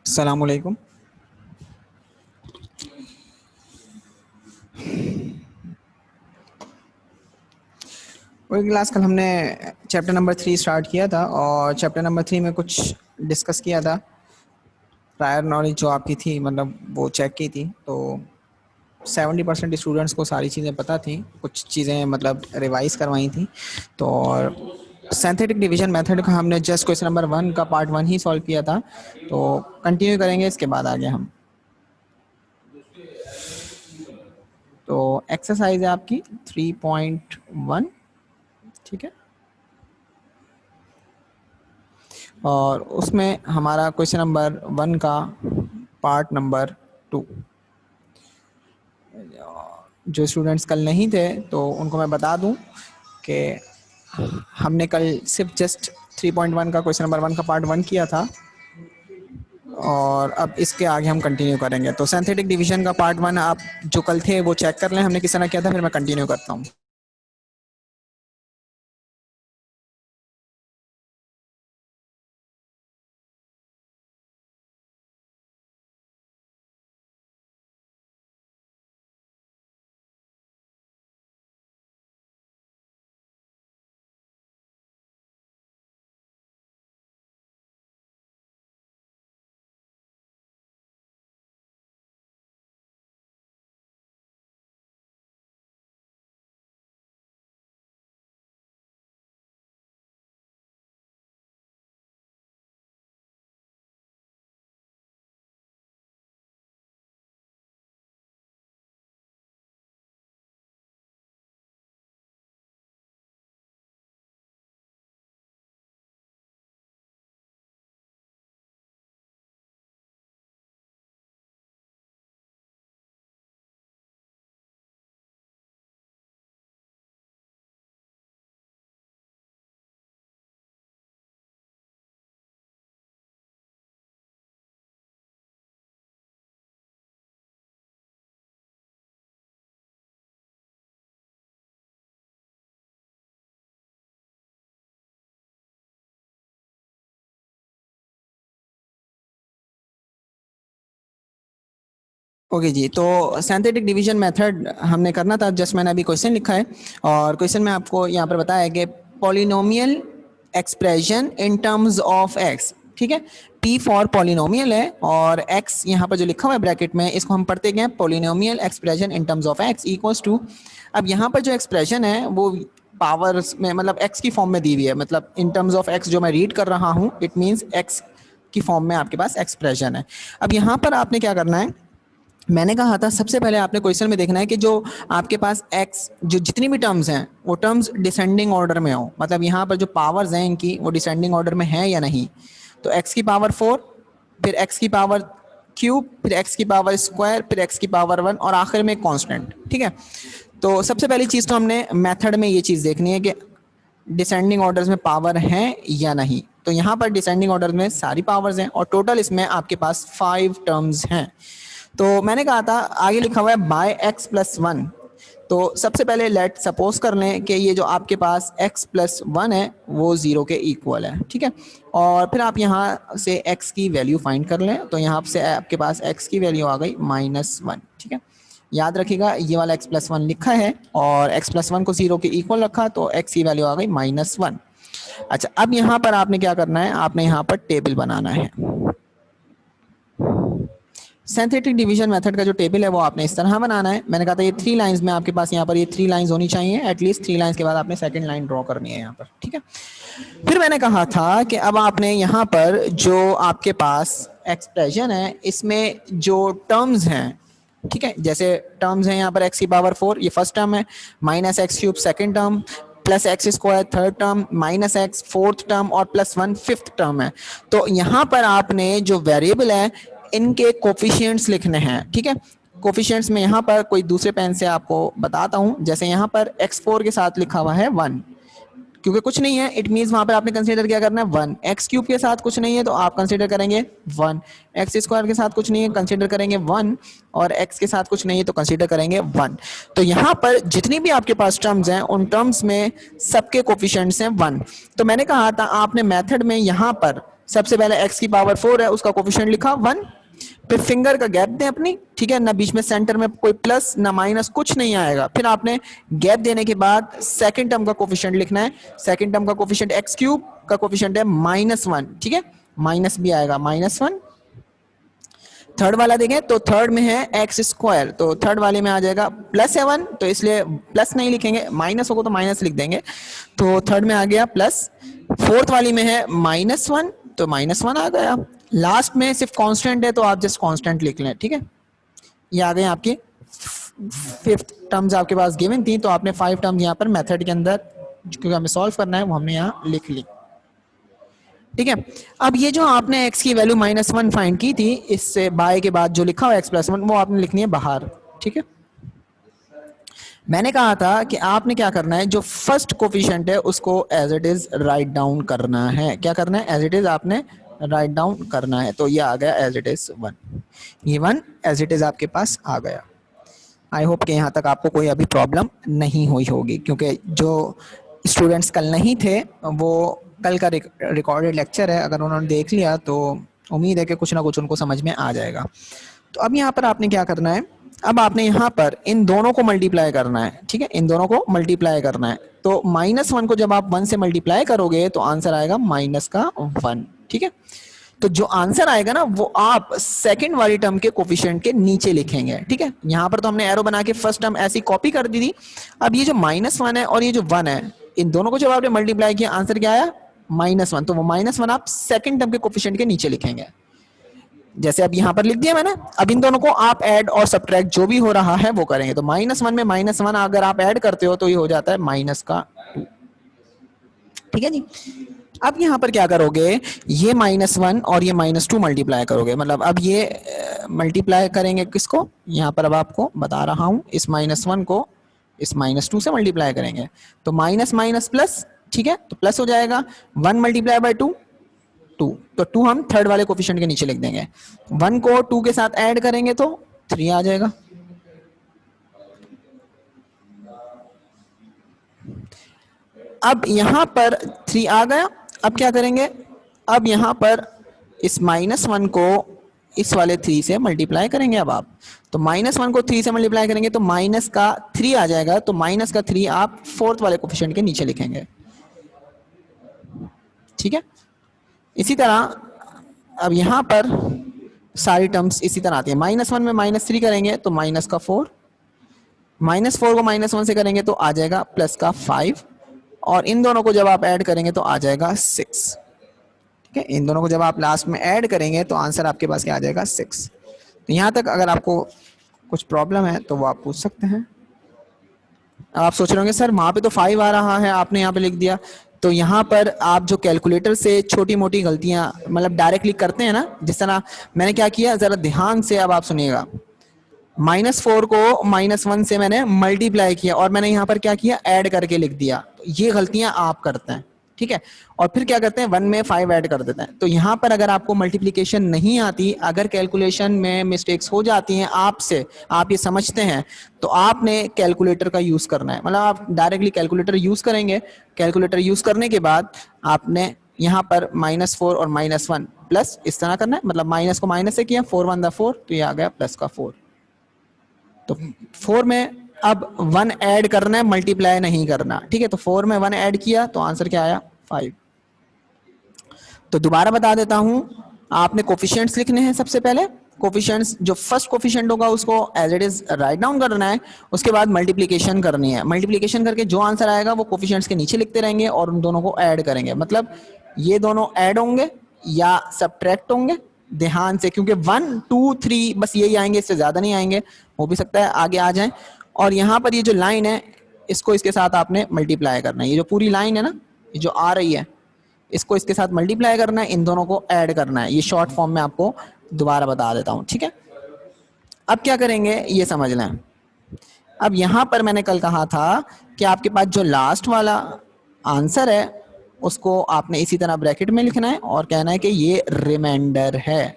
अस्सलामुअलैकुम। वही क्लास कल हमने चैप्टर नंबर 3 स्टार्ट किया था और चैप्टर नंबर 3 में कुछ डिस्कस किया था। प्रायर नॉलेज जो आपकी थी मतलब वो चेक की थी, तो 70% स्टूडेंट्स को सारी चीज़ें पता थी, कुछ चीज़ें मतलब रिवाइज करवाई थी। तो और सिंथेटिक डिवीजन मेथड का हमने जस्ट क्वेश्चन नंबर 1 का पार्ट 1 ही सॉल्व किया था, तो कंटिन्यू करेंगे इसके बाद आगे हम। तो एक्सरसाइज है आपकी 3.1, ठीक है। और उसमें हमारा क्वेश्चन नंबर 1 का पार्ट नंबर 2, जो स्टूडेंट्स कल नहीं थे तो उनको मैं बता दूं कि हमने कल सिर्फ जस्ट 3.1 का क्वेश्चन नंबर 1 का पार्ट 1 किया था और अब इसके आगे हम कंटिन्यू करेंगे। तो सिंथेटिक डिवीजन का पार्ट 1 आप जो कल थे वो चेक कर लें हमने किस तरह किया था, फिर मैं कंटिन्यू करता हूँ। ओके जी, तो सिंथेटिक डिवीजन मेथड हमने करना था। जस्ट मैंने अभी क्वेश्चन लिखा है और क्वेश्चन में आपको यहाँ पर बताया है कि polynomial expression in terms of x, ठीक है। पी फॉर पॉलिनोमियल है और एक्स यहाँ पर जो लिखा हुआ है ब्रैकेट में, इसको हम पढ़ते गए polynomial expression in terms of x equals to. अब यहाँ पर जो एक्सप्रेशन है वो पावर्स में मतलब एक्स की फॉर्म में दी हुई है, मतलब इन टर्म्स ऑफ एक्स जो मैं रीड कर रहा हूँ इट मीन्स एक्स की फॉर्म में आपके पास एक्सप्रेशन है। अब यहाँ पर आपने क्या करना है, मैंने कहा था सबसे पहले आपने क्वेश्चन में देखना है कि जो आपके पास x जो जितनी भी टर्म्स हैं वो टर्म्स डिसेंडिंग ऑर्डर में हो, मतलब यहाँ पर जो पावर्स हैं इनकी वो डिसेंडिंग ऑर्डर में है या नहीं। तो x की पावर 4, फिर x की पावर क्यूब, फिर x की पावर स्क्वायर, फिर x की पावर 1 और आखिर में कांस्टेंट, ठीक है। तो सबसे पहली चीज़ तो हमने मेथड में ये चीज़ देखनी है कि डिसेंडिंग ऑर्डर्स में पावर हैं या नहीं। तो यहाँ पर डिसेंडिंग ऑर्डर में सारी पावर्स हैं और टोटल इसमें आपके पास 5 टर्म्स हैं। तो मैंने कहा था आगे लिखा हुआ है बाय एक्स प्लस 1। तो सबसे पहले लेट सपोज कर लें कि ये जो आपके पास x प्लस 1 है वो 0 के इक्वल है, ठीक है। और फिर आप यहाँ से x की वैल्यू फाइंड कर लें, तो यहाँ से आपके पास x की वैल्यू आ गई -1, ठीक है। याद रखिएगा ये वाला x प्लस 1 लिखा है और x प्लस 1 को 0 के इक्वल रखा तो x की वैल्यू आ गई -1। अच्छा, अब यहाँ पर आपने क्या करना है, आपने यहाँ पर टेबल बनाना है। सिंथेटिक डिवीजन मेथड का जो टेबल है वो आपने इस तरह बनाना है। मैंने कहा था ये 3 लाइंस में आपके पास यहाँ पर ये 3 लाइंस होनी चाहिए, एटलीस्ट 3 लाइंस के बाद आपने सेकंड लाइन ड्रॉ करनी है यहाँ पर, ठीक है। फिर मैंने कहा था कि अब आपने यहाँ पर जो आपके पास एक्सप्रेशन है इसमें जो टर्म्स हैं, ठीक है, जैसे टर्म्स हैं यहाँ पर x की पावर 4 ये फर्स्ट टर्म है, -x³ second term, +x² third term, -x fourth term और +1 फिफ्थ टर्म है। तो यहाँ पर आपने जो वेरिएबल है इनके कोफिशिएंट्स लिखने हैं, ठीक है। कोफिशिएंट्स में यहाँ पर कोई दूसरे पेन से आपको बताता हूँ, जैसे यहाँ पर x4 के साथ लिखा हुआ है 1, क्योंकि कुछ नहीं है इट मीन्स वहां पर आपने कंसीडर क्या करना है 1। x³ के साथ कुछ नहीं है तो आप कंसीडर करेंगे 1, x² के साथ कुछ नहीं है कंसीडर करेंगे 1 और x के साथ कुछ नहीं है तो कंसीडर करेंगे 1। तो यहाँ पर जितनी भी आपके पास टर्म्स हैं उन टर्म्स में सबके कोफिशिएंट्स हैं 1। तो मैंने कहा था आपने मेथड में यहाँ पर सबसे पहले x की पावर 4 है, उसका कोफिशिएंट लिखा 1, फिर फिंगर का गैप दें अपनी, ठीक है ना, बीच में सेंटर में कोई प्लस ना माइनस कुछ नहीं आएगा। फिर आपने गैप देने के बाद सेकंड टर्म का कोफिशिएंट लिखना है। सेकंड टर्म का कोफिशिएंट एक्स क्यूब का कोफिशिएंट है -1, ठीक है, माइनस भी आएगा -1। थर्ड वाला देखें तो थर्ड में है एक्स स्क्वायर, तो थर्ड वाले में आ जाएगा +7, तो इसलिए प्लस नहीं लिखेंगे, माइनस होगा तो माइनस लिख देंगे, तो थर्ड में आ गया प्लस। फोर्थ वाली में है -1, तो -1 आ गया। लास्ट में सिर्फ कांस्टेंट है तो आप जस्ट कांस्टेंट लिख लें, ठीक है। ये आ गए आपके 5th टर्म्स आपके पास गिवन थी, तो आपने 5 टर्म्स यहाँ पर मेथड के अंदर क्योंकि हमें सॉल्व करना है वो हमने यहाँ लिख ली, ठीक है। अब ये जो आपने x की वैल्यू -1 फाइंड की थी, इससे बाय के बाद जो लिखा हुआ x+1 वो आपने लिखनी है बाहर, ठीक है। मैंने कहा था कि आपने क्या करना है, जो फर्स्ट कोफिशिएंट है उसको as it is write down करना है। क्या करना है, एज इट इज आपने राइट डाउन करना है। तो ये आ गया एज इट इज 1, ये 1 एज इट इज आपके पास आ गया। आई होप कि यहाँ तक आपको कोई अभी प्रॉब्लम नहीं हुई होगी, क्योंकि जो स्टूडेंट्स कल नहीं थे वो कल का रिकॉर्डेड लेक्चर है, अगर उन्होंने देख लिया तो उम्मीद है कि कुछ ना कुछ उनको समझ में आ जाएगा। तो अब यहाँ पर आपने क्या करना है, अब आपने यहाँ पर इन दोनों को मल्टीप्लाई करना है, ठीक है, इन दोनों को मल्टीप्लाई करना है। तो -1 को जब आप 1 से मल्टीप्लाई करोगे तो आंसर आएगा -1, ठीक है। तो जो आंसर आएगा ना वो आप सेकंड वाली टर्म के कोफिशिएंट के नीचे लिखेंगे, ठीक है। यहाँ पर तो हमने एरो बना के फर्स्ट टर्म ऐसी कॉपी कर दी थी। अब ये जो -1 है और ये जो 1 है, इन दोनों को जब आपने मल्टीप्लाई किया आंसर क्या आया, -1, तो वो -1 आप सेकंड टर्म के कोफिशिएंट के नीचे लिखेंगे, जैसे अब यहाँ पर लिख दिया मैंने। अब इन दोनों को आप ऐड और सब्ट्रैक्ट जो भी हो रहा है वो करेंगे, तो -1 में -1 अगर आप ऐड करते हो तो ये हो जाता है -2, ठीक है जी। अब यहाँ पर क्या करोगे, ये -1 और ये -2 मल्टीप्लाई करोगे, मतलब अब ये मल्टीप्लाई करेंगे किसको, यहाँ पर अब आपको बता रहा हूँ, इस -1 को इस -2 से मल्टीप्लाई करेंगे, तो माइनस माइनस प्लस, ठीक है, तो प्लस हो जाएगा। 1 मल्टीप्लाई बाय 2 2, तो 2 हम थर्ड वाले कोफिशिएंट के नीचे लिख देंगे। 1 को 2 के साथ ऐड करेंगे तो 3 आ जाएगा। अब यहां पर 3 आ गया। अब क्या करेंगे, अब यहां पर इस -1 को इस वाले 3 से मल्टीप्लाई करेंगे। अब आप तो -1 को 3 से मल्टीप्लाई करेंगे तो माइनस का 3 आ जाएगा, तो माइनस का 3 आप फोर्थ वाले कोफिशिएंट के नीचे लिखेंगे, ठीक है। इसी तरह अब यहां पर सारी टर्म्स इसी तरह आती है। -1 में -3 करेंगे तो -4, -4 को -1 से करेंगे तो आ जाएगा +5, और इन दोनों को जब आप ऐड करेंगे तो आ जाएगा 6, ठीक है। इन दोनों को जब आप लास्ट में ऐड करेंगे तो आंसर आपके पास क्या आ जाएगा, 6। तो यहाँ तक अगर आपको कुछ प्रॉब्लम है तो वो आप पूछ सकते हैं। अब आप सोच रहे होंगे सर वहाँ पे तो 5 आ रहा है, आपने यहाँ पे लिख दिया। तो यहाँ पर आप जो कैलकुलेटर से छोटी मोटी गलतियाँ मतलब डायरेक्टली करते हैं ना, जिस तरह मैंने क्या किया, ज़रा ध्यान से अब आप सुनिएगा। -4 को -1 से मैंने मल्टीप्लाई किया और मैंने यहाँ पर क्या किया, ऐड करके लिख दिया। तो ये गलतियां आप करते हैं, ठीक है। और फिर क्या करते हैं, 1 में 5 ऐड कर देते हैं। तो यहाँ पर अगर आपको मल्टीप्लिकेशन नहीं आती, अगर कैलकुलेशन में मिस्टेक्स हो जाती हैं आपसे, आप ये समझते हैं, तो आपने कैलकुलेटर का यूज करना है। मतलब आप डायरेक्टली कैलकुलेटर यूज करेंगे। कैलकुलेटर यूज करने के बाद आपने यहाँ पर -4 और -1 प्लस इस तरह करना है, मतलब माइनस को माइनस से किया, 4 1 दा 4, तो ये आ गया +4। तो 4 में अब 1 ऐड करना है, मल्टीप्लाई नहीं करना, ठीक है। तो 4 में 1 ऐड किया तो आंसर क्या आया, 5। तो दोबारा बता देता हूं, आपने कोफिशिएंट्स लिखने हैं। सबसे पहले कोफिशिएंट्स, जो फर्स्ट कोफिशिएंट होगा उसको as it is write down करना है। उसके बाद मल्टीप्लिकेशन करनी है। मल्टीप्लिकेशन करके जो आंसर आएगा वो कोफिशिएंट्स के नीचे लिखते रहेंगे और उन दोनों को ऐड करेंगे। मतलब ये दोनों ऐड होंगे या सब्ट्रैक्ट होंगे, ध्यान से, क्योंकि 1 2 3 बस यही आएंगे, इससे ज्यादा नहीं आएंगे। हो भी सकता है आगे आ जाएं। और यहाँ पर ये जो लाइन है इसको इसके साथ आपने मल्टीप्लाई करना है। ये जो पूरी लाइन है ना, ये जो आ रही है, इसको इसके साथ मल्टीप्लाई करना है, इन दोनों को ऐड करना है। ये शॉर्ट फॉर्म में आपको दोबारा बता देता हूं, ठीक है। अब क्या करेंगे ये समझ लें। अब यहां पर मैंने कल कहा था कि आपके पास जो लास्ट वाला आंसर है उसको आपने इसी तरह ब्रैकेट में लिखना है और कहना है कि ये रिमाइंडर है,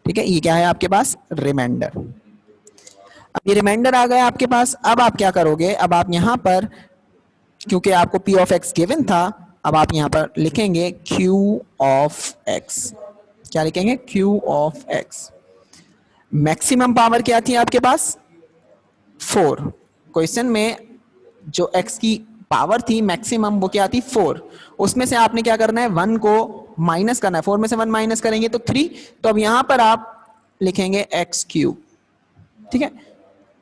ठीक है। ये क्या है आपके पास, रिमाइंडर। अब ये रिमाइंडर आ गया आपके पास। अब आप क्या करोगे, अब आप यहां पर, क्योंकि आपको p ऑफ x गिवन था, अब आप यहाँ पर लिखेंगे Q ऑफ x। क्या लिखेंगे? Q of x। Maximum power क्या थी आपके पास? 4। क्वेश्चन में जो x की पावर थी मैक्सिमम वो क्या थी? 4। उसमें से आपने क्या करना है? 1 को माइनस करना है। 4 में से 1 माइनस करेंगे तो 3। तो अब यहां पर आप लिखेंगे x क्यूब। ठीक है,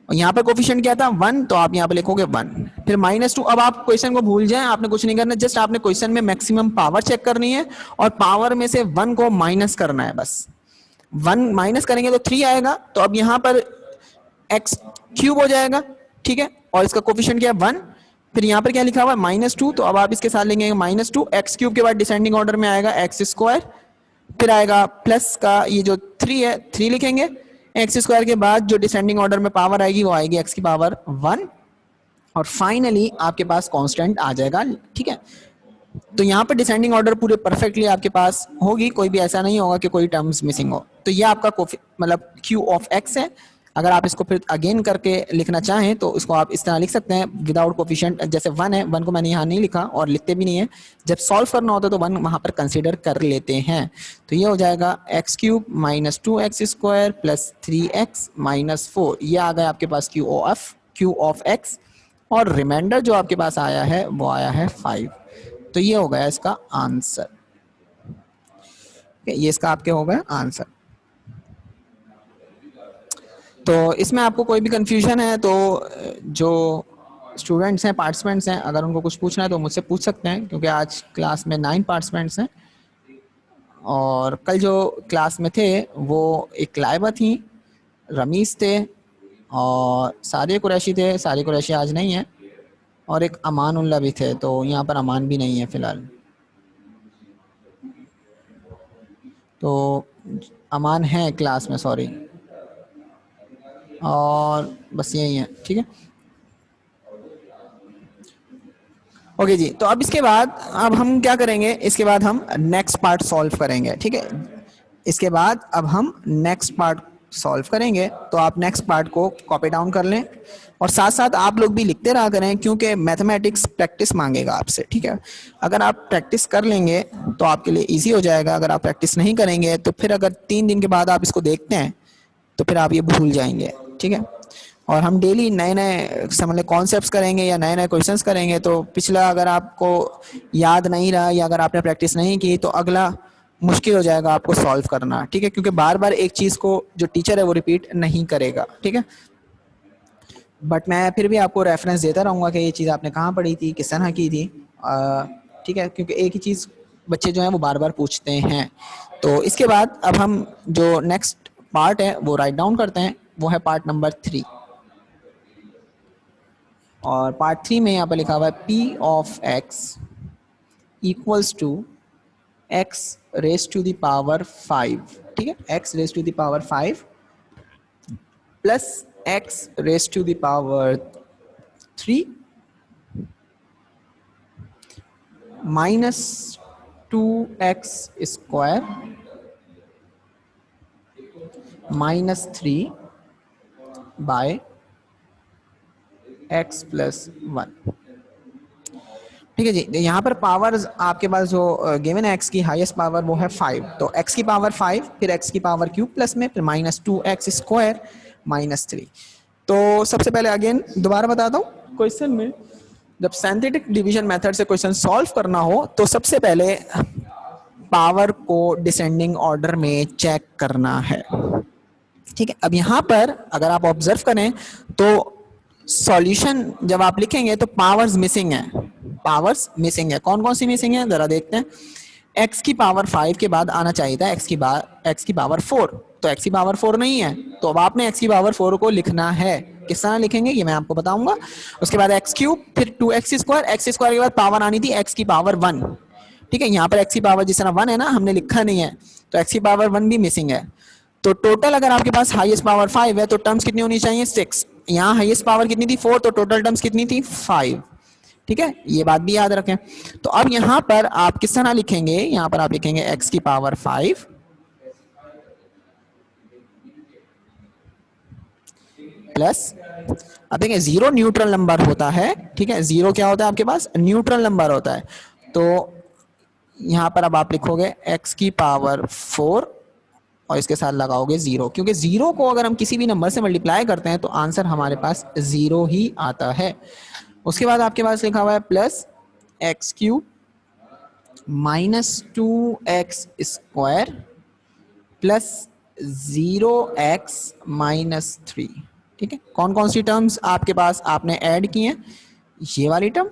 और यहाँ पर कोफिशिएंट क्या था? 1, तो आप यहाँ पे लिखोगे 1। फिर -2। अब आप क्वेश्चन को भूल जाएं, आपने कुछ नहीं करना, जस्ट आपने क्वेश्चन में मैक्सिमम पावर चेक करनी है और पावर में से 1 को माइनस करना है बस। 1 माइनस करेंगे तो 3 आएगा, तो अब यहाँ पर x क्यूब हो जाएगा। ठीक है, और इसका कोफिशिएंट क्या है? 1। फिर यहाँ पर क्या लिखा हुआ है? -2, तो अब आप इसके साथ लेंगे -2। x क्यूब के बाद डिसेंडिंग ऑर्डर में आएगा x स्क्वायर, फिर आएगा प्लस का ये जो 3 है 3 लिखेंगे। एक्स स्क्वायर के बाद जो डिसेंडिंग ऑर्डर में पावर आएगी वो आएगी x की पावर 1, और फाइनली आपके पास कांस्टेंट आ जाएगा। ठीक है, तो यहाँ पर डिसेंडिंग ऑर्डर पूरे परफेक्टली आपके पास होगी, कोई भी ऐसा नहीं होगा कि कोई टर्म्स मिसिंग हो। तो ये आपका मतलब Q ऑफ x है। अगर आप इसको फिर अगेन करके लिखना चाहें तो इसको आप इस तरह लिख सकते हैं विदाउट कोफिशिएंट। जैसे 1 है, 1 को मैंने यहाँ नहीं लिखा और लिखते भी नहीं है, जब सॉल्व करना होता है तो 1 वहाँ पर कंसीडर कर लेते हैं। तो ये हो जाएगा x cube minus 2x square plus 3x minus 4। ये आ गया आपके पास Q ऑफ x, और रिमाइंडर जो आपके पास आया है वो आया है 5। तो ये हो गया इसका आंसर। ये इसका आपके हो गया आंसर। तो इसमें आपको कोई भी कंफ्यूजन है तो जो स्टूडेंट्स हैं, पार्टिसिपेंट्स हैं, अगर उनको कुछ पूछना है तो मुझसे पूछ सकते हैं, क्योंकि आज क्लास में 9 पार्टिसिपेंट्स हैं और कल जो क्लास में थे वो एक लाइबा थी, रमीज थे और सारिया कुरैशी थे। सारिया कुरैशी आज नहीं है, और एक अमान उल्ला भी थे, तो यहाँ पर अमान भी नहीं है फ़िलहाल। तो अमान है क्लास में, सॉरी, और बस यही है। ठीक है, ओके जी। तो अब इसके बाद अब हम क्या करेंगे? इसके बाद हम नेक्स्ट पार्ट सॉल्व करेंगे। ठीक है, इसके बाद अब हम नेक्स्ट पार्ट सॉल्व करेंगे, तो आप नेक्स्ट पार्ट को कॉपी डाउन कर लें और साथ साथ आप लोग भी लिखते रहा करें, क्योंकि मैथमेटिक्स प्रैक्टिस मांगेगा आपसे। ठीक है, अगर आप प्रैक्टिस कर लेंगे तो आपके लिए इजी हो जाएगा। अगर आप प्रैक्टिस नहीं करेंगे तो फिर अगर 3 दिन के बाद आप इसको देखते हैं तो फिर आप ये भूल जाएंगे। ठीक है, और हम डेली नए नए समझ लें कॉन्सेप्ट्स करेंगे या नए नए क्वेश्चंस करेंगे, तो पिछला अगर आपको याद नहीं रहा या अगर आपने प्रैक्टिस नहीं की तो अगला मुश्किल हो जाएगा आपको सॉल्व करना। ठीक है, क्योंकि बार बार एक चीज़ को जो टीचर है वो रिपीट नहीं करेगा। ठीक है, बट मैं फिर भी आपको रेफरेंस देता रहूँगा कि ये चीज़ आपने कहाँ पढ़ी थी, किस तरह की थी। ठीक है, क्योंकि एक ही चीज़ बच्चे जो हैं वो बार बार पूछते हैं। तो इसके बाद अब हम जो नेक्स्ट पार्ट है वो राइट डाउन करते हैं, वो है पार्ट नंबर 3। और पार्ट 3 में यहाँ पर लिखा हुआ है P of x equals to x raise to the power 5। ठीक है, x raise to the power 5 plus x raise to the power 3 minus 2x square minus 3 by x plus 1। ठीक है जी, यहाँ पर पावर्स आपके पास जो गिवन है x की हाईएस्ट पावर वो है 5, तो x की पावर 5 फिर x की पावर क्यूब प्लस में फिर माइनस 2x स्क्वायर माइनस 3। तो सबसे पहले अगेन दोबारा बताता हूँ, क्वेश्चन में जब सिंथेटिक डिवीजन मेथड से क्वेश्चन सॉल्व करना हो तो सबसे पहले पावर को डिसेंडिंग ऑर्डर में चेक करना है। ठीक है, अब यहाँ पर अगर आप ऑब्जर्व करें तो सॉल्यूशन जब आप लिखेंगे तो पावर्स मिसिंग है। पावर्स मिसिंग है, कौन कौन सी मिसिंग है जरा देखते हैं। x की पावर 5 के बाद आना चाहिए था x की पावर 4, तो x की पावर 4 नहीं है, तो अब आपने x की पावर 4 को लिखना है। किस तरह लिखेंगे ये मैं आपको बताऊंगा। उसके बाद x क्यूब फिर 2x स्क्वायर, x स्क्वायर के बाद पावर आनी थी x की पावर 1। ठीक है, यहाँ पर x की पावर जिस तरह 1 है ना, हमने लिखा नहीं है, तो x की पावर 1 भी मिसिंग है। तो टोटल अगर आपके पास हाईएस्ट पावर 5 है तो टर्म्स कितनी होनी चाहिए? 6। यहाँ हाईएस्ट पावर कितनी थी? 4, तो टोटल टर्म्स कितनी थी? 5। ठीक है, ये बात भी याद रखें। तो अब यहाँ पर आप किस तरह लिखेंगे? यहाँ पर आप लिखेंगे x की पावर 5 प्लस, अब देखिए जीरो न्यूट्रल नंबर होता है। ठीक है, जीरो क्या होता है आपके पास? न्यूट्रल नंबर होता है। तो यहाँ पर अब आप लिखोगे x की पावर 4 और इसके साथ लगाओगे 0, क्योंकि 0 को अगर हम किसी भी नंबर से मल्टीप्लाई करते हैं तो आंसर हमारे पास 0 ही आता है। उसके बाद आपके पास लिखा हुआ है plus x cube -2x² plus 0x-3। ठीक है, कौन कौन सी टर्म्स आपके पास आपने ऐड की हैं? ये वाली टर्म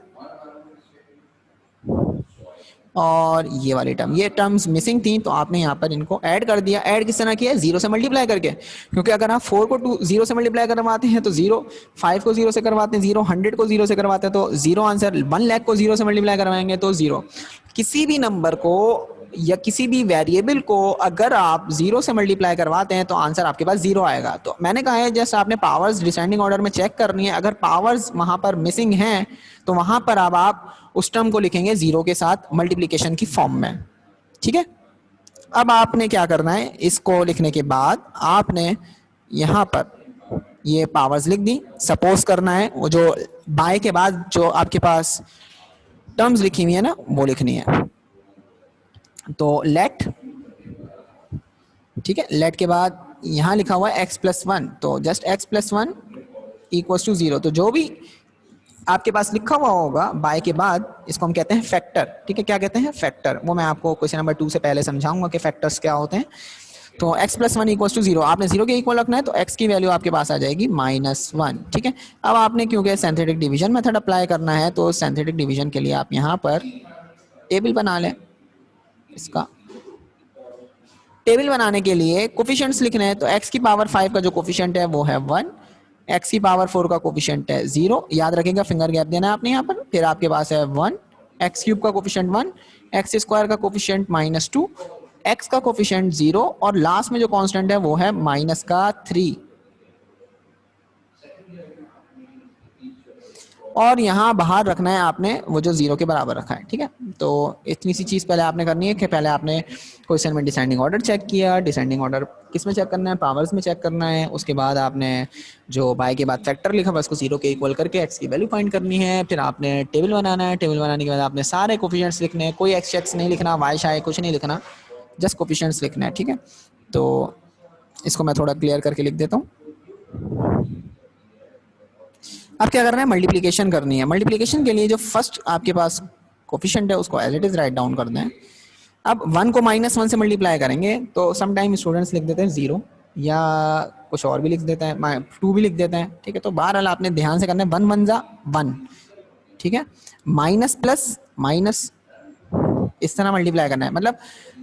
और ये वाली टर्म, ये टर्म्स मिसिंग थी तो आपने यहाँ पर इनको ऐड कर दिया। ऐड किस तरह किया? 0 से मल्टीप्लाई करके, क्योंकि अगर आप 4 को 0 से मल्टीप्लाई करवाते हैं तो 0, 5 को 0 से करवाते हैं 0, 100 को 0 से करवाते हैं तो 0 आंसर, 1 लाख को 0 से मल्टीप्लाई करवाएंगे तो 0। किसी भी नंबर को या किसी भी वेरिएबल को अगर आप 0 से मल्टीप्लाई करवाते हैं तो आंसर आपके पास 0 आएगा। तो मैंने कहा है जस्ट आपने पावर्स डिसेंडिंग ऑर्डर में चेक करनी है, अगर पावर्स वहां पर मिसिंग हैं तो वहां पर अब आप उस टर्म को लिखेंगे 0 के साथ मल्टीप्लिकेशन की फॉर्म में। ठीक है, अब आपने क्या करना है, इसको लिखने के बाद आपने यहां पर ये पावर्स लिख दी। सपोज करना है वो जो बाय के बाद जो आपके पास टर्म्स लिखी हुई है ना वो लिखनी है। तो लेट, ठीक है, लेट के बाद यहां लिखा हुआ है x+1, तो जस्ट x+1 इक्वल्स टू 0। तो जो भी आपके पास लिखा हुआ होगा बाय के बाद इसको हम कहते हैं फैक्टर। ठीक है, क्या कहते हैं? फैक्टर। वो मैं आपको क्वेश्चन नंबर 2 से पहले समझाऊंगा कि फैक्टर्स क्या होते हैं। तो x+1 इक्वल्स टू 0, आपने 0 के इक्वल रखना है तो x की वैल्यू आपके पास आ जाएगी -1। ठीक है, अब आपने क्योंकि सिंथेटिक डिवीजन मेथड अप्लाई करना है तो सिंथेटिक डिवीजन के लिए आप यहाँ पर टेबल बना लें। इसका टेबल बनाने के लिए कोफिशिएंट्स लिखने हैं, तो x की पावर 5 का जो कोफिशिएंट है वो है 1, x की पावर 4 का कोफिशिएंट है 0। याद रखिएगा फिंगर गैप देना है आपने यहाँ पर। फिर आपके पास है 1, x क्यूब का कोफिशिएंट 1, x स्क्वायर का कोफिशिएंट -2, x का कोफिशिएंट 0 और लास्ट में जो कांस्टेंट है वो है -3। और यहाँ बाहर रखना है आपने वो जो 0 के बराबर रखा है। ठीक है, तो इतनी सी चीज़ पहले आपने करनी है कि पहले आपने क्वेश्चन में डिसेंडिंग ऑर्डर चेक किया। डिसेंडिंग ऑर्डर किस में चेक करना है? पावर्स में चेक करना है। उसके बाद आपने जो बाय के बाद फैक्टर लिखा हुआ उसको 0 के इक्वल करके एक्स की वैल्यू फाइंड करनी है। फिर आपने टेबल बनाना है। टेबल बनाने के बाद आपने सारे कोफिशिएंट्स लिखने हैं, कोई एक्स नहीं लिखना, वाई शाय कुछ नहीं लिखना, जस्ट कोफिशिएंट्स लिखना है। ठीक है, तो इसको मैं थोड़ा क्लियर करके लिख देता हूँ। अब क्या करना है? मल्टीप्लिकेशन करनी है। मल्टीप्लिकेशन के लिए जो फर्स्ट आपके पास कोफिशिएंट है उसको as it is write down कर दें। अब 1 को -1 से मल्टीप्लाई करेंगे तो समटाइम स्टूडेंट्स लिख देते हैं 0 या कुछ और भी लिख देते हैं, 2 भी लिख देते हैं। ठीक है, तो बहरहाल आपने ध्यान से करना है 1 1 जा 1। ठीक है, माइनस प्लस माइनस इस तरह मल्टीप्लाई करना है, मतलब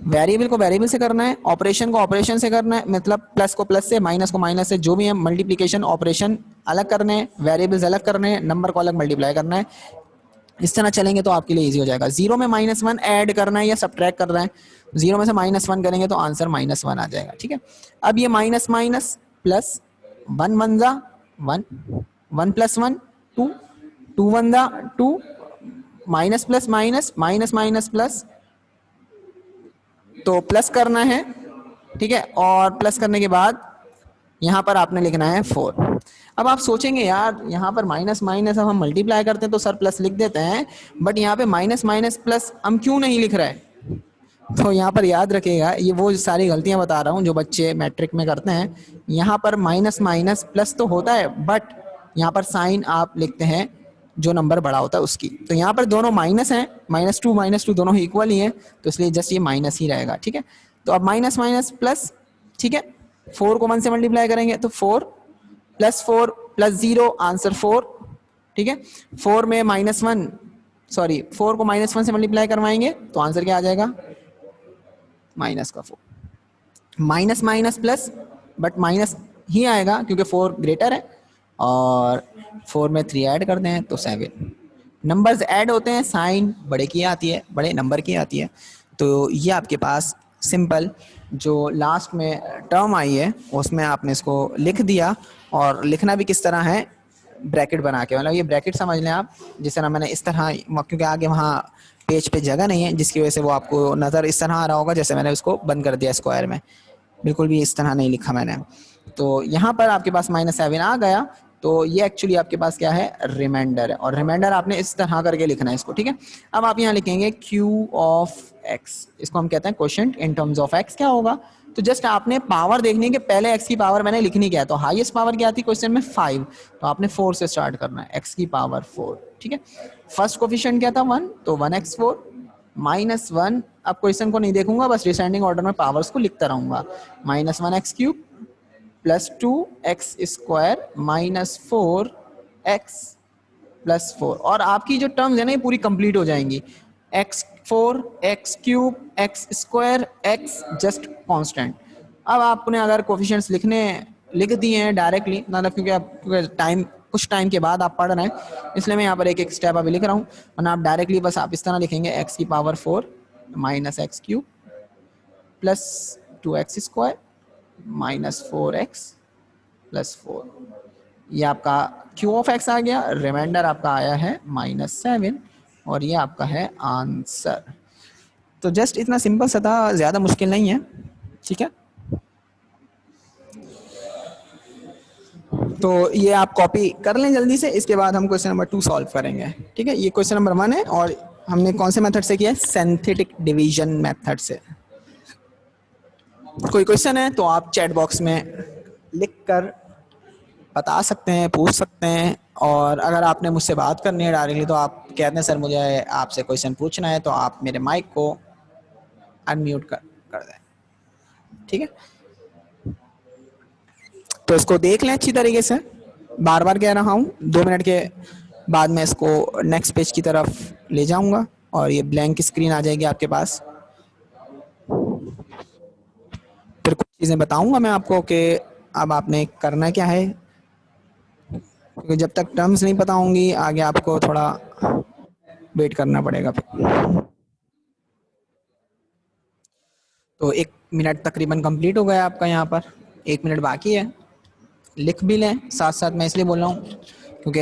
वेरिएबल को वेरिएबल से करना है, ऑपरेशन को ऑपरेशन से करना है, मतलब प्लस को प्लस से, माइनस को माइनस से, जो भी है मल्टीप्लिकेशन ऑपरेशन अलग करने हैं, वेरिएबल्स अलग करने हैं, नंबर को अलग मल्टीप्लाई करना है। इस तरह चलेंगे तो आपके लिए इजी हो जाएगा। 0 में -1 ऐड करना है या सब्ट्रैक्ट करना है, 0 में से -1 करेंगे तो आंसर -1 आ जाएगा। ठीक है, अब ये माइनस माइनस प्लस 1 1 जा 1, 1 + 1 2, 2 1 जा 2, minus plus minus minus minus plus, तो प्लस करना है। ठीक है, और प्लस करने के बाद यहाँ पर आपने लिखना है 4। अब आप सोचेंगे यार यहाँ पर माइनस माइनस अब हम मल्टीप्लाई करते हैं तो सर प्लस लिख देते हैं, बट यहाँ पे माइनस माइनस प्लस हम क्यों नहीं लिख रहे हैं? तो यहाँ पर याद रखिएगा, ये वो सारी गलतियाँ बता रहा हूँ जो बच्चे मैट्रिक में करते हैं। यहाँ पर माइनस माइनस प्लस तो होता है, बट यहाँ पर साइन आप लिखते हैं जो नंबर बड़ा होता है उसकी। तो यहाँ पर दोनों माइनस हैं, -2 दोनों ही इक्वल ही हैं, तो इसलिए जस्ट ये माइनस ही रहेगा। ठीक है, तो अब माइनस माइनस प्लस। ठीक है, 4 को 1 से मल्टीप्लाई करेंगे तो 4 + 4 + 0 आंसर 4। ठीक है, 4 में -1 सॉरी 4 को -1 से मल्टीप्लाई करवाएंगे तो आंसर क्या आ जाएगा? -4। Minus minus plus, but minus ही आएगा क्योंकि 4 ग्रेटर है, और 4 में 3 ऐड करते हैं तो 7। नंबर्स ऐड होते हैं, साइन बड़े की आती है, बड़े नंबर की आती है। तो ये आपके पास सिंपल जो लास्ट में टर्म आई है उसमें आपने इसको लिख दिया, और लिखना भी किस तरह है? ब्रैकेट बना के, मतलब ये ब्रैकेट समझ लें आप, जिस तरह मैंने इस तरह, क्योंकि आगे वहाँ पेज पे जगह नहीं है जिसकी वजह से वो आपको नज़र इस तरह आ रहा होगा, जैसे मैंने उसको बंद कर दिया स्क्वायर में, बिल्कुल भी इस तरह नहीं लिखा मैंने। तो यहाँ पर आपके पास -7 आ गया। तो ये एक्चुअली आपके पास क्या है, रिमाइंडर है, और रिमाइंडर आपने इस तरह करके लिखना है इसको, ठीक है। अब आप यहाँ लिखेंगे क्यू ऑफ एक्स, इसको हम कहते हैं quotient in terms of x. क्या होगा, तो जस्ट आपने पावर देखनी कि पहले एक्स की पावर मैंने लिखनी क्या है, तो हाईएस्ट पावर क्या थी क्वेश्चन में 5, तो आपने 4 से स्टार्ट करना है, एक्स की पावर 4, ठीक है। फर्स्ट कोफिशिएंट क्या था 1, तो 1x4 माइनस 1, अब क्वेश्चन को नहीं देखूंगा, बस डिसेंडिंग ऑर्डर में पावर्स को लिखता रहूंगा, minus 1x³ plus 2x square minus 4x plus 4, और आपकी जो टर्म्स है ना ये पूरी कंप्लीट हो जाएंगी, x4 x³ x square x just constant. अब आपने अगर कोफिशिएंट्स लिख दिए हैं डायरेक्टली, मतलब क्योंकि आप टाइम कुछ टाइम के बाद आप पढ़ रहे हैं, इसलिए मैं यहाँ पर एक एक स्टेप अभी लिख रहा हूँ, वरना आप डायरेक्टली बस आप इस तरह लिखेंगे x की power 4 minus x³ plus 2x square minus 4x plus 4, ये आपका क्यू ऑफ एक्स आ गया, रिमाइंडर आपका आया है -7, और ये आपका है आंसर। तो जस्ट इतना सिंपल सा था, ज़्यादा मुश्किल नहीं है, ठीक है। तो ये आप कॉपी कर लें जल्दी से, इसके बाद हम क्वेश्चन नंबर 2 सॉल्व करेंगे, ठीक है। ये क्वेश्चन नंबर 1 है, और हमने कौन से मेथड से किया है, सिंथेटिक डिवीजन मेथड से। कोई क्वेश्चन है तो आप चैट बॉक्स में लिख कर बता सकते हैं, पूछ सकते हैं, और अगर आपने मुझसे बात करनी है डायरेक्टली तो आप कहते हैं सर मुझे आपसे क्वेश्चन पूछना है, तो आप मेरे माइक को अनम्यूट कर दें, ठीक है। तो इसको देख लें अच्छी तरीके से, बार बार कह रहा हूँ, 2 मिनट के बाद मैं इसको नेक्स्ट पेज की तरफ ले जाऊंगा और ये ब्लैंक स्क्रीन आ जाएगी आपके पास। फिर कुछ चीज़ें बताऊंगा मैं आपको कि अब आपने करना क्या है, क्योंकि जब तक टर्म्स नहीं पता होंगी आगे आपको थोड़ा वेट करना पड़ेगा। तो 1 मिनट तकरीबन कंप्लीट हो गया आपका, यहाँ पर 1 मिनट बाकी है, लिख भी लें साथ साथ। मैं इसलिए बोल रहा हूँ क्योंकि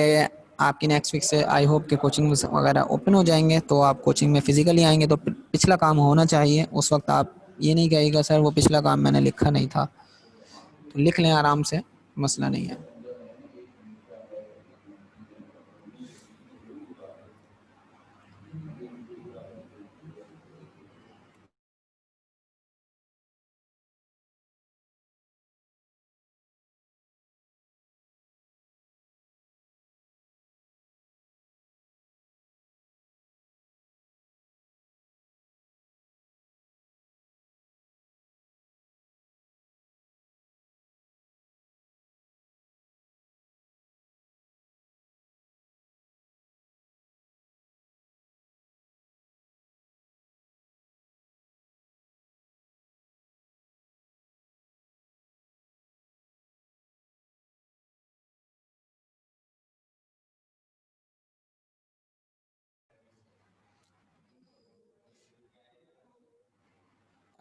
आपकी नेक्स्ट वीक से आई होप के कोचिंग वगैरह ओपन हो जाएंगे, तो आप कोचिंग में फिजिकली आएंगे तो पिछला काम होना चाहिए, उस वक्त आप ये नहीं कहिएगा सर वो पिछला काम मैंने लिखा नहीं था। तो लिख लें आराम से, मसला नहीं है।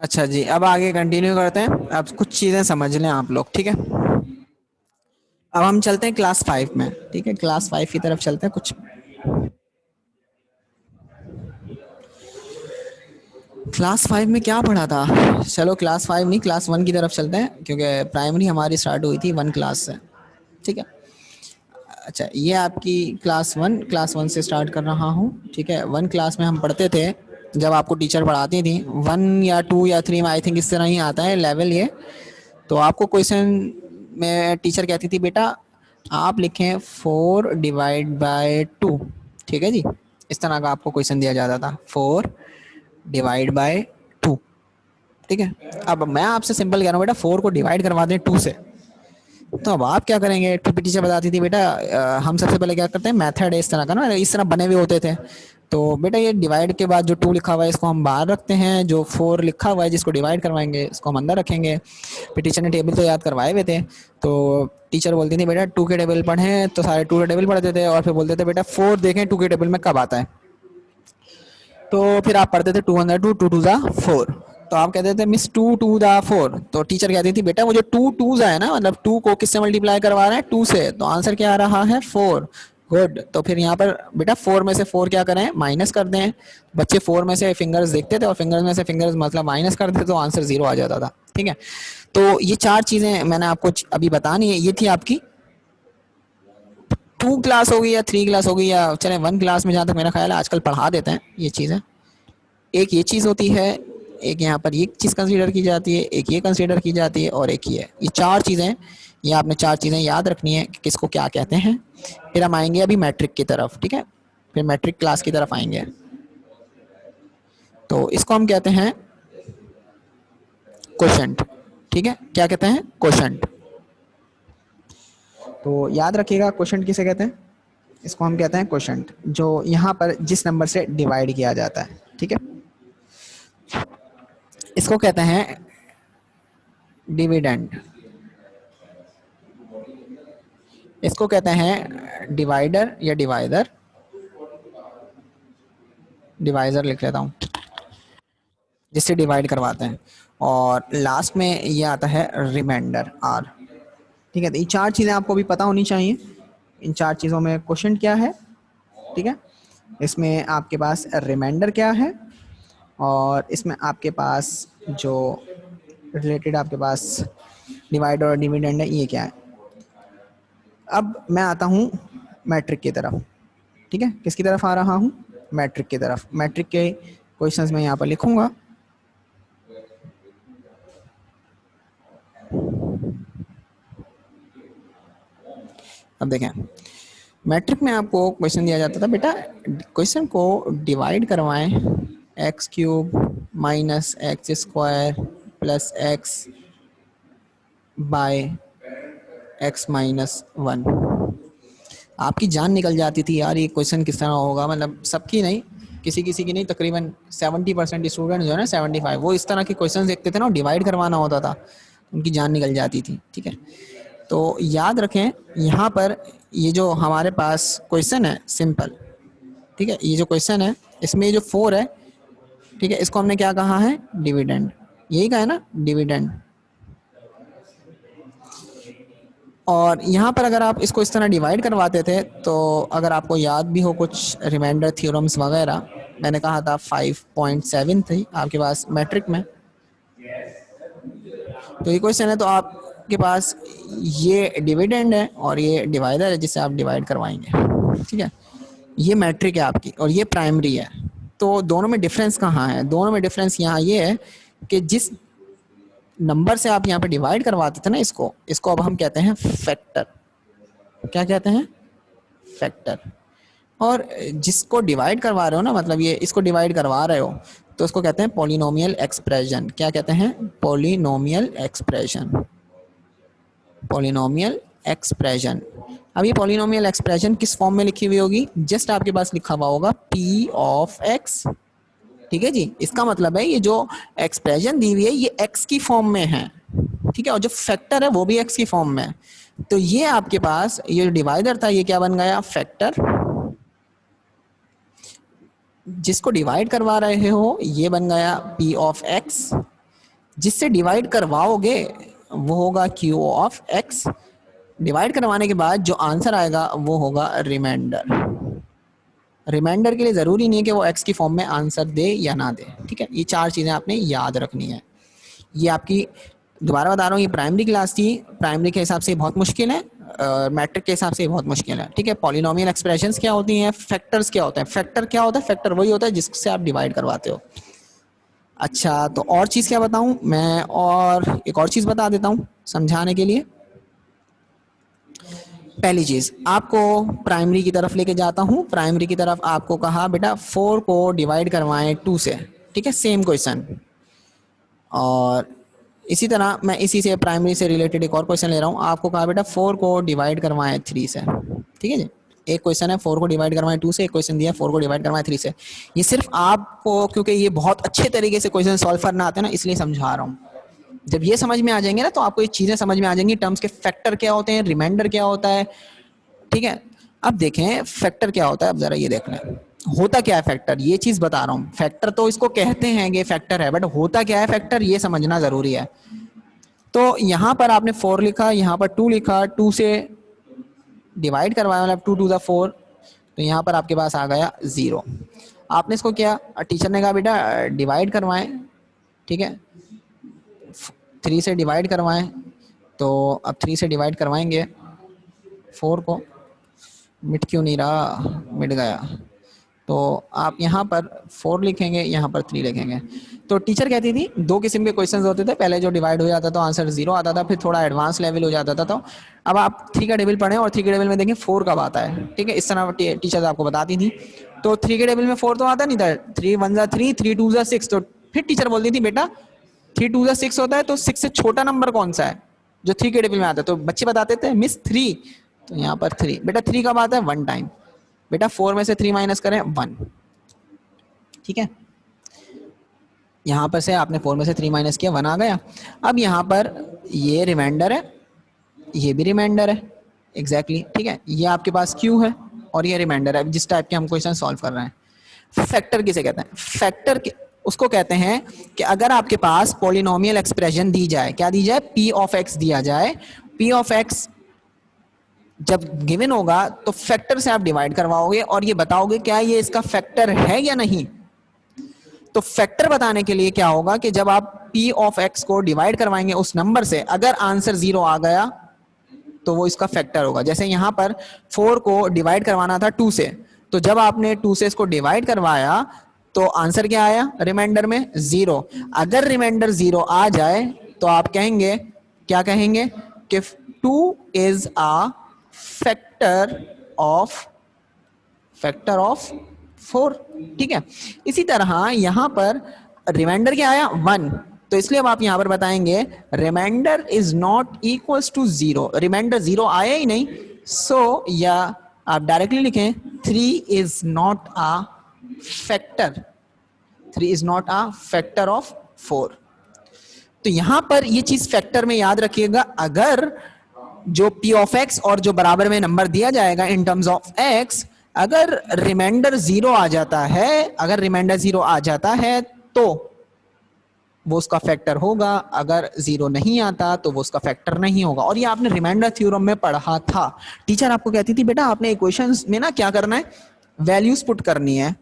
अच्छा जी, अब आगे कंटिन्यू करते हैं। अब कुछ चीज़ें समझ लें आप लोग, ठीक है। अब हम चलते हैं क्लास 5 में, ठीक है, क्लास 5 की तरफ चलते हैं। कुछ क्लास 5 में क्या पढ़ा था, चलो क्लास 5 नहीं क्लास 1 की तरफ चलते हैं, क्योंकि प्राइमरी हमारी स्टार्ट हुई थी 1 क्लास से, ठीक है। अच्छा, ये आपकी क्लास 1 से स्टार्ट कर रहा हूँ, ठीक है। 1 क्लास में हम पढ़ते थे, जब आपको टीचर पढ़ाती थी 1 या 2 या 3 में, आई थिंक इस तरह ही आता है लेवल ये। तो आपको क्वेश्चन में टीचर कहती थी बेटा आप लिखें 4 डिवाइड बाय 2, ठीक है जी, इस तरह का आपको क्वेश्चन दिया जाता था, 4 डिवाइड बाय 2, ठीक है। अब मैं आपसे सिंपल कह रहा हूँ बेटा 4 को डिवाइड करवा दें 2 से, तो अब आप क्या करेंगे, टू टीचर बताती थी बेटा हम सबसे पहले क्या करते हैं, मेथड है इस तरह का ना, इस तरह बने हुए होते थे। तो बेटा ये डिवाइड के बाद जो 2 लिखा हुआ है इसको हम बाहर रखते हैं, जो 4 लिखा हुआ है जिसको डिवाइड करवाएंगे इसको हम अंदर रखेंगे। फिर टीचर ने टेबल तो याद करवाए हुए थे, तो टीचर बोलती थी बेटा 2 के टेबल पढ़ें, तो सारे 2 के टेबल पढ़ते थे, और फिर बोलते थे बेटा 4 देखें 2 के टेबल में कब आता है। तो फिर आप पढ़ते थे 2 अंदर 2, 2 2 जा 4, तो आप कहते थे मिस 2 2 दा 4, तो टीचर कहती थी बेटा वो जो 2 2 है ना, मतलब 2 को किससे मल्टीप्लाई करवा रहे हैं 2 से, तो आंसर क्या आ रहा है 4। गुड, तो फिर यहाँ पर बेटा 4 में से 4 क्या करें, माइनस कर दें। बच्चे 4 में से फिंगर्स देखते थे और फिंगर्स में से फिंगर्स मतलब माइनस कर देते तो आंसर 0 आ जाता था, ठीक है। तो ये 4 चीज़ें मैंने आपको अभी बतानी है, ये थी आपकी 2 क्लास होगी या 3 क्लास होगी या चले 1 क्लास में, जहाँ तक मेरा ख्याल है आजकल पढ़ा देते हैं ये चीज़ें। एक ये चीज़ होती है, एक यहाँ पर ये चीज़ कंसीडर की जाती है, एक ये कंसीडर की जाती है और एक ये 4 चीज़ें। ये आपने 4 चीज़ें याद रखनी है कि किसको क्या कहते हैं। फिर हम आएंगे अभी मैट्रिक की तरफ, ठीक है, फिर मैट्रिक क्लास की तरफ आएंगे। तो इसको हम कहते हैं क्वोशंट, ठीक है, क्या कहते हैं, क्वोशंट। तो याद रखिएगा क्वोशंट किसे कहते हैं, इसको हम कहते हैं क्वोशंट, जो यहाँ पर जिस नंबर से डिवाइड किया जाता है, ठीक है। इसको कहते हैं डिविडेंड, इसको कहते हैं डिवाइडर या डिवाइडर, डिवाइजर लिख लेता हूँ, जिससे डिवाइड करवाते हैं। और लास्ट में ये आता है रिमाइंडर, आर, ठीक है। तो ये 4 चीज़ें आपको भी पता होनी चाहिए। इन 4 चीज़ों में क्वोशंट क्या है, ठीक है, इसमें आपके पास रिमाइंडर क्या है, और इसमें आपके पास जो रिलेटेड आपके पास डिवाइडर और डिविडेंड है, ये क्या है। अब मैं आता हूँ मैट्रिक की तरफ, ठीक है, किसकी तरफ आ रहा हूँ, मैट्रिक की तरफ। मैट्रिक के क्वेश्चंस मैं यहाँ पर लिखूंगा। अब देखें, मैट्रिक में आपको क्वेश्चन दिया जाता था, बेटा क्वेश्चन को डिवाइड करवाएं x cube minus x square plus x by x minus 1। आपकी जान निकल जाती थी यार, ये क्वेश्चन किस तरह होगा, मतलब सबकी नहीं, किसी किसी की नहीं, तकरीबन 70% स्टूडेंट जो है ना, 75, वो इस तरह के क्वेश्चन देखते थे ना, डिवाइड करवाना होता था, उनकी जान निकल जाती थी, ठीक है। तो याद रखें यहाँ पर ये जो हमारे पास क्वेश्चन है सिंपल, ठीक है, ये जो क्वेश्चन है इसमें जो 4 है, ठीक है, इसको हमने क्या कहा है, डिविडेंड, यही कहा है ना, डिविडेंड। और यहाँ पर अगर आप इसको इस तरह डिवाइड करवाते थे, तो अगर आपको याद भी हो कुछ रिमाइंडर थ्योरम्स वगैरह, मैंने कहा था 5.7 थी आपके पास मैट्रिक में। तो ये क्वेश्चन है, तो आपके पास ये डिविडेंड है और ये डिवाइडर है जिससे आप डिवाइड करवाएंगे, ठीक है। ये मैट्रिक है आपकी और ये प्राइमरी है। तो दोनों में डिफरेंस कहाँ है, दोनों में डिफरेंस यहाँ ये है कि जिस नंबर से आप यहाँ पे डिवाइड करवाते थे ना, इसको इसको अब हम कहते हैं फैक्टर। क्या कहते हैं, फैक्टर। और जिसको डिवाइड करवा रहे हो ना, मतलब ये इसको डिवाइड करवा रहे हो, तो इसको कहते हैं पॉलिनोमियल एक्सप्रेशन। क्या कहते हैं, पॉलिनोमियल एक्सप्रेशन, पॉलिनोमियल एक्सप्रेशन। अब ये पॉलिनोमियल एक्सप्रेशन किस फॉर्म में लिखी हुई होगी, जस्ट आपके पास लिखा हुआ होगा पी ऑफ एक्स, ठीक है जी। इसका मतलब है ये जो एक्सप्रेशन दी हुई है ये एक्स की फॉर्म में है, ठीक है, और जो फैक्टर है वो भी एक्स की फॉर्म में है। तो ये आपके पास ये जो डिवाइडर था ये क्या बन गया, फैक्टर। जिसको डिवाइड करवा रहे हो ये बन गया पी ऑफ एक्स, जिससे डिवाइड करवाओगे वो होगा क्यू ऑफ एक्स। डिवाइड करवाने के बाद जो आंसर आएगा वो होगा रिमाइंडर। रिमाइंडर के लिए ज़रूरी नहीं है कि वो एक्स की फॉर्म में आंसर दे या ना दे, ठीक है। ये 4 चीज़ें आपने याद रखनी है। ये आपकी, दोबारा बता रहा हूँ, ये प्राइमरी क्लास थी, प्राइमरी के हिसाब से बहुत मुश्किल है, मैट्रिक के हिसाब से बहुत मुश्किल है, ठीक है। पॉलिनोमियल एक्सप्रेशंस क्या होती हैं, फैक्टर्स क्या होता है, फैक्टर क्या होता है, फैक्टर वही होता है जिससे आप डिवाइड करवाते हो। अच्छा, तो और चीज़ क्या बताऊँ मैं, और एक और चीज़ बता देता हूँ समझाने के लिए। पहली चीज़ आपको प्राइमरी की तरफ लेके जाता हूँ। प्राइमरी की तरफ आपको कहा बेटा 4 को डिवाइड करवाएं 2 से, ठीक है, सेम क्वेश्चन। और इसी तरह मैं इसी से प्राइमरी से रिलेटेड एक और क्वेश्चन ले रहा हूँ। आपको कहा बेटा 4 को डिवाइड करवाएं 3 से, ठीक है जी। एक क्वेश्चन है 4 को डिवाइड करवाएं 2 से, एक क्वेश्चन दिया 4 को डिवाइड करवाएं 3 से। ये सिर्फ आपको, क्योंकि ये बहुत अच्छे तरीके से क्वेश्चन सॉल्व करना आते हैं ना, इसलिए समझा रहा हूँ। जब ये समझ में आ जाएंगे ना, तो आपको ये चीज़ें समझ में आ जाएंगी, टर्म्स के फैक्टर क्या होते हैं, रिमाइंडर क्या होता है, ठीक है। अब देखें फैक्टर क्या होता है, अब जरा ये देख लें होता क्या है फैक्टर, ये चीज बता रहा हूँ। फैक्टर तो इसको कहते हैं कि फैक्टर है, बट होता क्या है फैक्टर, ये समझना जरूरी है। तो यहाँ पर आपने 4 लिखा, यहाँ पर 2 लिखा, 2 से डिवाइड करवाया, मतलब 2 टू द 4, तो यहाँ पर आपके पास आ गया 0। आपने इसको क्या, टीचर ने कहा बेटा डिवाइड करवाएं, ठीक है, 3 से डिवाइड करवाएं। तो अब 3 से डिवाइड करवाएंगे 4 को, मिट क्यों नहीं रहा, मिट गया। तो आप यहाँ पर 4 लिखेंगे, यहाँ पर 3 लिखेंगे। तो टीचर कहती थी 2 किस्म के क्वेश्चंस होते थे, पहले जो डिवाइड हो जाता था आंसर 0 आता था, फिर थोड़ा एडवांस लेवल हो जाता था। तो अब आप 3 का टेबल पढ़ें और 3 के टेबल में देखें 4 कब आता है, ठीक है, इस तरह टीचर आपको बताती थी। तो 3 के टेबल में 4 तो आता नहीं था, 3 1 जा 3, 3 2 जा 6। तो फिर टीचर बोलती थी बेटा 3 2 जा 6 होता है, तो 6 से छोटा नंबर कौन सा है जो 3 के टेबल में आता है। तो बच्चे बताते थे मिस 3, तो यहाँ पर 3। बेटा 3 कब आता है, 1 टाइम। बेटा 4 में से 3 माइनस करें 1, ठीक है। यहाँ पर से आपने 4 में से 3 माइनस किया, 1 आ गया। अब यहाँ पर ये रिमाइंडर है, ये भी रिमाइंडर है, एग्जैक्टली ठीक है। ये आपके पास क्यू है और ये रिमाइंडर है, जिस टाइप के हम क्वेश्चन सॉल्व कर रहे हैं। फैक्टर किसे कहते हैं, फैक्टर उसको कहते हैं कि अगर आपके पास पॉलिनोमियल एक्सप्रेशन दी जाए, क्या दी जाए, पी ऑफ एक्स दिया जाए। पी ऑफ एक्स जब गिवन होगा तो फैक्टर से आप डिवाइड करवाओगे और ये बताओगे क्या ये इसका फैक्टर है या नहीं। तो फैक्टर बताने के लिए क्या होगा कि जब आप p ऑफ x को डिवाइड करवाएंगे उस नंबर से, अगर आंसर 0 आ गया तो वो इसका फैक्टर होगा। जैसे यहां पर 4 को डिवाइड करवाना था 2 से, तो जब आपने 2 से इसको डिवाइड करवाया तो आंसर क्या आया, रिमाइंडर में 0। अगर रिमाइंडर 0 आ जाए तो आप कहेंगे, क्या कहेंगे कि 2 इज अ फैक्टर ऑफ 4, ठीक है। इसी तरह यहां पर रिमाइंडर क्या आया, 1। तो इसलिए अब आप यहां पर बताएंगे remainder is not equals to 0, remainder 0 आया ही नहीं। सो या आप डायरेक्टली लिखें 3 is not a factor, 3 is not a factor of 4। तो यहां पर ये चीज फैक्टर में याद रखिएगा, अगर जो p ऑफ x और जो बराबर में नंबर दिया जाएगा इन टर्म्स ऑफ x, अगर रिमाइंडर 0 आ जाता है, अगर रिमाइंडर 0 आ जाता है तो वो उसका फैक्टर होगा, अगर 0 नहीं आता तो वो उसका फैक्टर नहीं होगा। और ये आपने रिमाइंडर थ्योरम में पढ़ा था। टीचर आपको कहती थी बेटा आपने इक्वेशंस में ना क्या करना है, वैल्यूज पुट करनी है।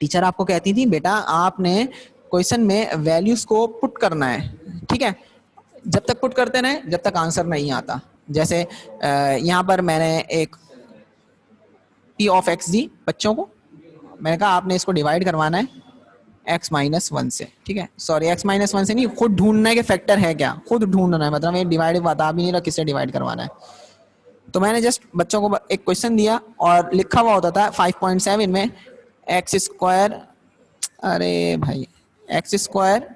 टीचर आपको कहती थी बेटा आपने क्वेश्चन में वैल्यूज को पुट करना है, ठीक है। जब तक पुट करते रहे जब तक आंसर नहीं आता। जैसे यहां पर मैंने एक p ऑफ x दी बच्चों को, मैंने कहा आपने इसको डिवाइड करवाना है x माइनस 1 से, ठीक है, सॉरी x माइनस 1 से नहीं, खुद ढूंढना है कि फैक्टर है क्या, खुद ढूंढना है, मतलब ये डिवाइड बता भी नहीं रहा किससे डिवाइड करवाना है। तो मैंने जस्ट बच्चों को एक क्वेश्चन दिया और लिखा हुआ होता था 5.7 में एक्स स्क्वायर, अरे भाई एक्स स्क्वायर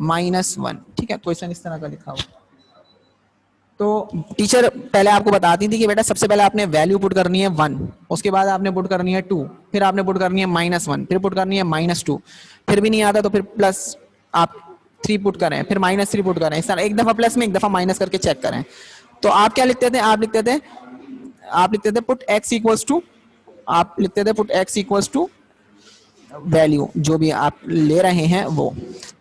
माइनस 1, ठीक है, क्वेश्चन इस तरह का लिखा हुआ। तो टीचर पहले आपको बताती थी कि बेटा सबसे पहले आपने वैल्यू पुट करनी है 1, उसके बाद आपने पुट करनी है 2, फिर आपने पुट करनी है -1, फिर पुट करनी है -2, फिर भी नहीं आता तो फिर प्लस आप 3 पुट करें, फिर -3 पुट करें, इस तरह एक दफा प्लस में एक दफा माइनस करके चेक करें। तो आप क्या लिखते थे, आप लिखते थे पुट x इक्वल्स टू, आप लिखते थे put x equals to value जो भी आप ले रहे हैं वो।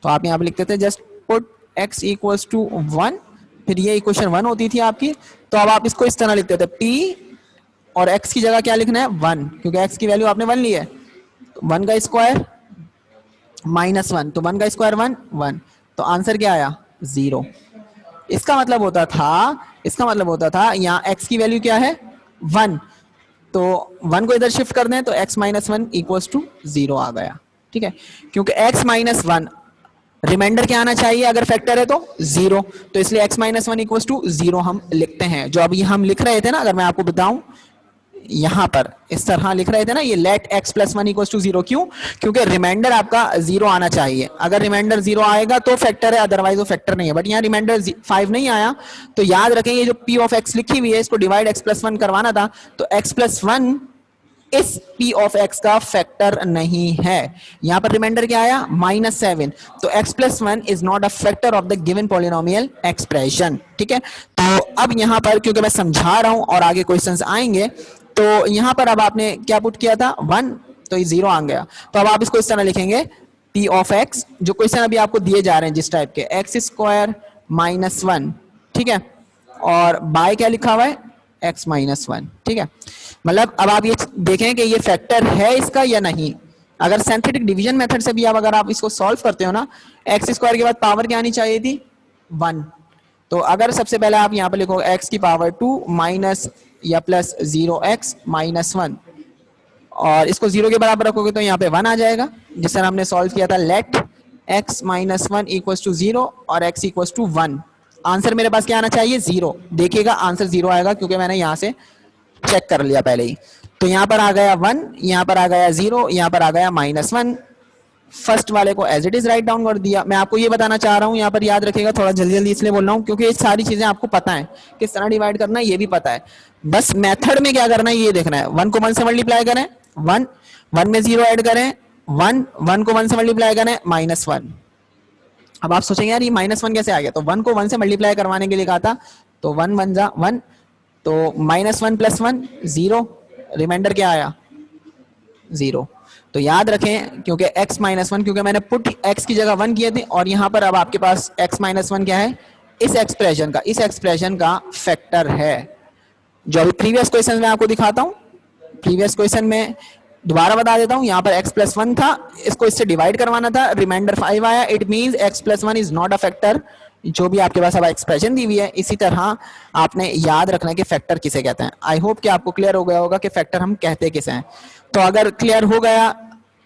तो आप यहाँ पे लिखते थे just put x equals to 1, फिर ये इक्वेशन 1 होती थी आपकी। तो अब आप इसको इस तरह लिखते थे p और x की जगह क्या लिखना है 1, क्योंकि x की वैल्यू आपने 1 ली है। तो 1 का स्क्वायर -1, तो 1 का स्क्वायर 1, तो आंसर क्या आया 0। इसका मतलब होता था यहाँ x की वैल्यू क्या है 1, तो 1 को इधर शिफ्ट कर दें तो x माइनस 1 इक्वल्स टू 0 आ गया, ठीक है। क्योंकि x माइनस 1 रिमाइंडर क्या आना चाहिए अगर फैक्टर है तो 0, तो इसलिए x माइनस 1 इक्वल्स टू 0 हम लिखते हैं। जो अभी हम लिख रहे थे ना, अगर मैं आपको बताऊं यहां पर इस तरह लिख रहे थे ना, ये let x plus 1 equals to 0, क्यों, क्योंकि रिमाइंडर आपका 0 आना चाहिए। अगर रिमाइंडर 0 आएगा तो फैक्टर है, अदरवाइज वो फैक्टर नहीं है। बट यहाँ रिमाइंडर 5 नहीं आया, तो याद रखें ये जो p ऑफ x लिखी हुई है इसको डिवाइड x प्लस 1 करवाना था, तो x प्लस 1 इस p ऑफ x का फैक्टर नहीं है। यहां पर रिमाइंडर क्या आया -7, तो x plus 1 is not a factor of the given polynomial expression, ठीक है। तो अब यहां पर क्योंकि मैं समझा रहा हूं और आगे क्वेश्चंस आएंगे, तो यहां पर अब आपने क्या पुट किया था 1, तो ये 0 आ गया। तो अब आप इसको इस तरह लिखेंगे p ऑफ x, जो क्वेश्चन अभी आपको दिए जा रहे हैं जिस टाइप के, x स्क्वायर -1, ठीक है, और बाय क्या लिखा हुआ है x माइनस 1, ठीक है। मतलब अब आप ये देखें कि ये फैक्टर है इसका या नहीं। अगर सिंथेटिक डिवीजन मेथड से भी अगर आप इसको सॉल्व करते हो ना, एक्स स्क्वायर के बाद पावर क्या आनी चाहिए थी 1, तो अगर सबसे पहले आप यहाँ पे लिखो x की पावर 2 माइनस या प्लस 0x माइनस 1, और इसको 0 के बराबर रखोगे तो यहाँ पे 1 आ जाएगा, जिस तरह हमने सॉल्व किया था। Let x minus 1 equal to 0 और x इक्वल टू 1। आंसर मेरे पास क्या आना चाहिए? 0। देखिएगा आंसर 0 आएगा क्योंकि मैंने यहाँ से चेक कर लिया पहले ही। तो यहाँ पर आ गया 1, यहाँ पर आ गया 0, यहाँ पर आ गया माइनस 1। फर्स्ट वाले को as it is write down कर दिया। मैं आपको ये बताना चाह रहा हूँ, यहाँ पर याद रखिएगा, थोड़ा जल्दी जल्दी इसलिए बोल रहा हूँ क्योंकि ये सारी चीजें आपको पता है, किस तरह डिवाइड करना है ये भी पता है। बस मेथड में क्या करना है ये देखना है। 1 को 1 से मल्टीप्लाई करें 1, 1 में 0 ऐड करें 1, 1 को 1 से मल्टीप्लाई करें माइनस 1। अब आप सोचेंगे यार ये माइनस 1 कैसे आ गया? तो 1 को 1 से मल्टीप्लाई करवाने के लिए कहा था, तो 1 1 जा 1, तो माइनस 1 प्लस 1 0, रिमाइंडर क्या आया? 0। तो याद रखें क्योंकि x माइनस 1, क्योंकि मैंने पुट x की जगह 1 किए थे, और यहां पर अब आपके पास x माइनस 1 क्या है? इस एक्सप्रेशन का फैक्टर है। जो अभी प्रीवियस क्वेश्चन में आपको दिखाता हूं, प्रीवियस क्वेश्चन में दोबारा बता देता हूं, यहां पर x प्लस 1 था, इसको इससे डिवाइड करवाना था, रिमाइंडर 5 आया। It means x plus 1 is not a factor. जो भी आपके पास अब एक्सप्रेशन दी हुई है, इसी तरह आपने याद रखना है कि फैक्टर किसे कहते हैं। आई होप कि आपको क्लियर हो गया होगा कि फैक्टर हम कहते किसे हैं। तो अगर क्लियर हो गया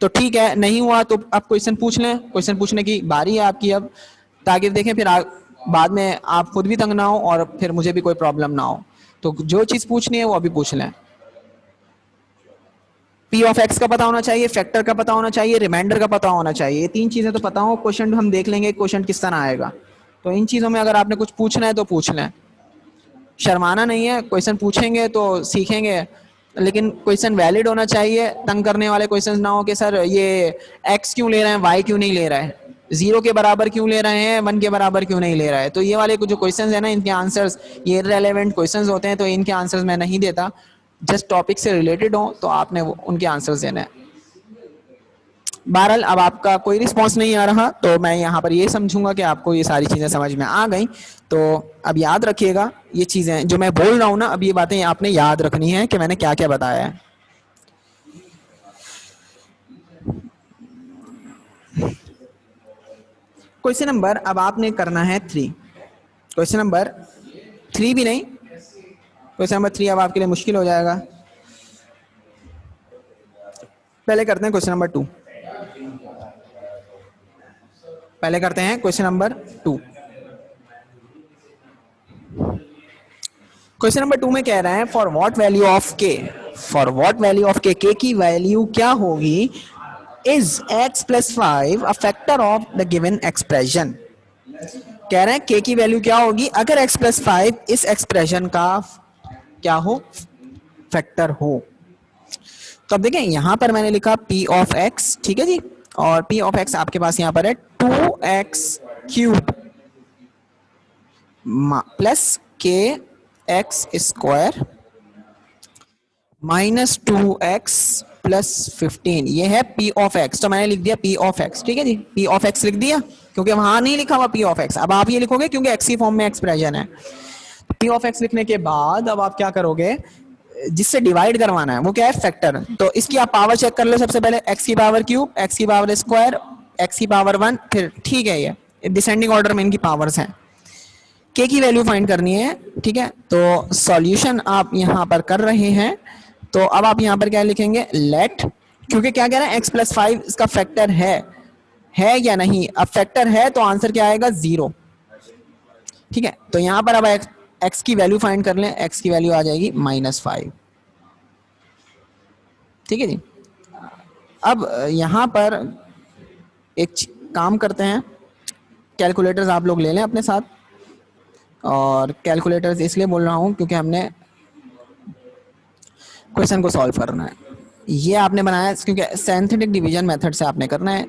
तो ठीक है, नहीं हुआ तो आप क्वेश्चन पूछ लें। क्वेश्चन पूछने की बारी है आपकी अब, ताकि देखें फिर बाद में आप खुद भी तंग ना हो और फिर मुझे भी कोई प्रॉब्लम ना हो। तो जो चीज पूछनी है वो अभी पूछ लें। पी ऑफ एक्स का पता होना चाहिए, फैक्टर का पता होना चाहिए, रिमाइंडर का पता होना चाहिए। ये 3 चीजें तो पता हो, क्वेश्चन हम देख लेंगे क्वेश्चन किस तरह आएगा। तो इन चीजों में अगर आपने कुछ पूछना है तो पूछ लें, शर्माना नहीं है। क्वेश्चन पूछेंगे तो सीखेंगे, लेकिन क्वेश्चन वैलिड होना चाहिए। तंग करने वाले क्वेश्चन ना हो कि सर ये x क्यों ले रहे हैं, y क्यों नहीं ले रहा है, 0 के बराबर क्यों ले रहे हैं, 1 के बराबर क्यों नहीं ले रहा है। तो ये वाले जो क्वेश्चंस है ना, इनके आंसर्स ये इररिलेवेंट क्वेश्चंस होते हैं, तो इनके आंसर्स मैं नहीं देता। जस्ट टॉपिक से रिलेटेड हो तो आपने उनके आंसर्स देने हैं। बहरहाल अब आपका कोई रिस्पांस नहीं आ रहा, तो मैं यहाँ पर ये समझूंगा कि आपको ये सारी चीज़ें समझ में आ गई। तो अब याद रखिएगा ये चीज़ें जो मैं बोल रहा हूँ ना, अब ये बातें आपने याद रखनी है कि मैंने क्या क्या बताया है। क्वेश्चन नंबर अब आपने करना है 3। क्वेश्चन नंबर 3 भी नहीं, क्वेश्चन नंबर 3 अब आपके लिए मुश्किल हो जाएगा। पहले करते हैं क्वेश्चन नंबर 2। पहले करते हैं क्वेश्चन नंबर 2। क्वेश्चन नंबर 2 में कह रहा है फॉर व्हाट वैल्यू ऑफ के, फॉर व्हाट वैल्यू ऑफ के की वैल्यू क्या होगी, is x plus 5 a factor of the given expression. कह रहे हैं के की वैल्यू क्या होगी अगर x प्लस 5 इस एक्सप्रेशन का क्या हो, फैक्टर हो। तो अब देखें यहां पर मैंने लिखा p ऑफ x, ठीक है जी, और p ऑफ x आपके पास यहां पर है 2x क्यूब प्लस के x square minus 2x plus 15, ये है p ऑफ x। तो मैंने लिख दिया p ऑफ x, ठीक है जी, p ऑफ x लिख दिया क्योंकि वहां नहीं लिखा हुआ p ऑफ x। अब आप ये लिखोगे क्योंकि x की फॉर्म में एक्सप्रेशन है। p ऑफ x लिखने के बाद अब आप क्या करोगे, जिससे डिवाइड करवाना है वो क्या है, फैक्टर। तो इसकी आप पावर चेक कर लो सबसे पहले, x की पावर क्यूब, x की पावर स्क्वायर, x की पावर 1, फिर ठीक है ये डिसेंडिंग ऑर्डर में इनकी पावर्स हैं। k की वैल्यू फाइंड करनी है, ठीक है। तो सॉल्यूशन आप यहां पर कर रहे हैं, तो अब आप यहां पर क्या लिखेंगे, लेट, क्योंकि क्या कह रहे हैं x प्लस 5 इसका फैक्टर है या नहीं। अब फैक्टर है तो आंसर क्या आएगा, 0, ठीक है। तो यहां पर अब x की वैल्यू फाइंड कर लें, x की वैल्यू आ जाएगी -5, ठीक है जी। अब यहां पर एक काम करते हैं, कैलकुलेटर्स आप लोग ले लें अपने साथ, और कैलकुलेटर्स इसलिए बोल रहा हूं क्योंकि हमने क्वेश्चन को सॉल्व करना है। ये आपने बनाया क्योंकि सिंथेटिक डिवीजन मेथड से आपने करना है।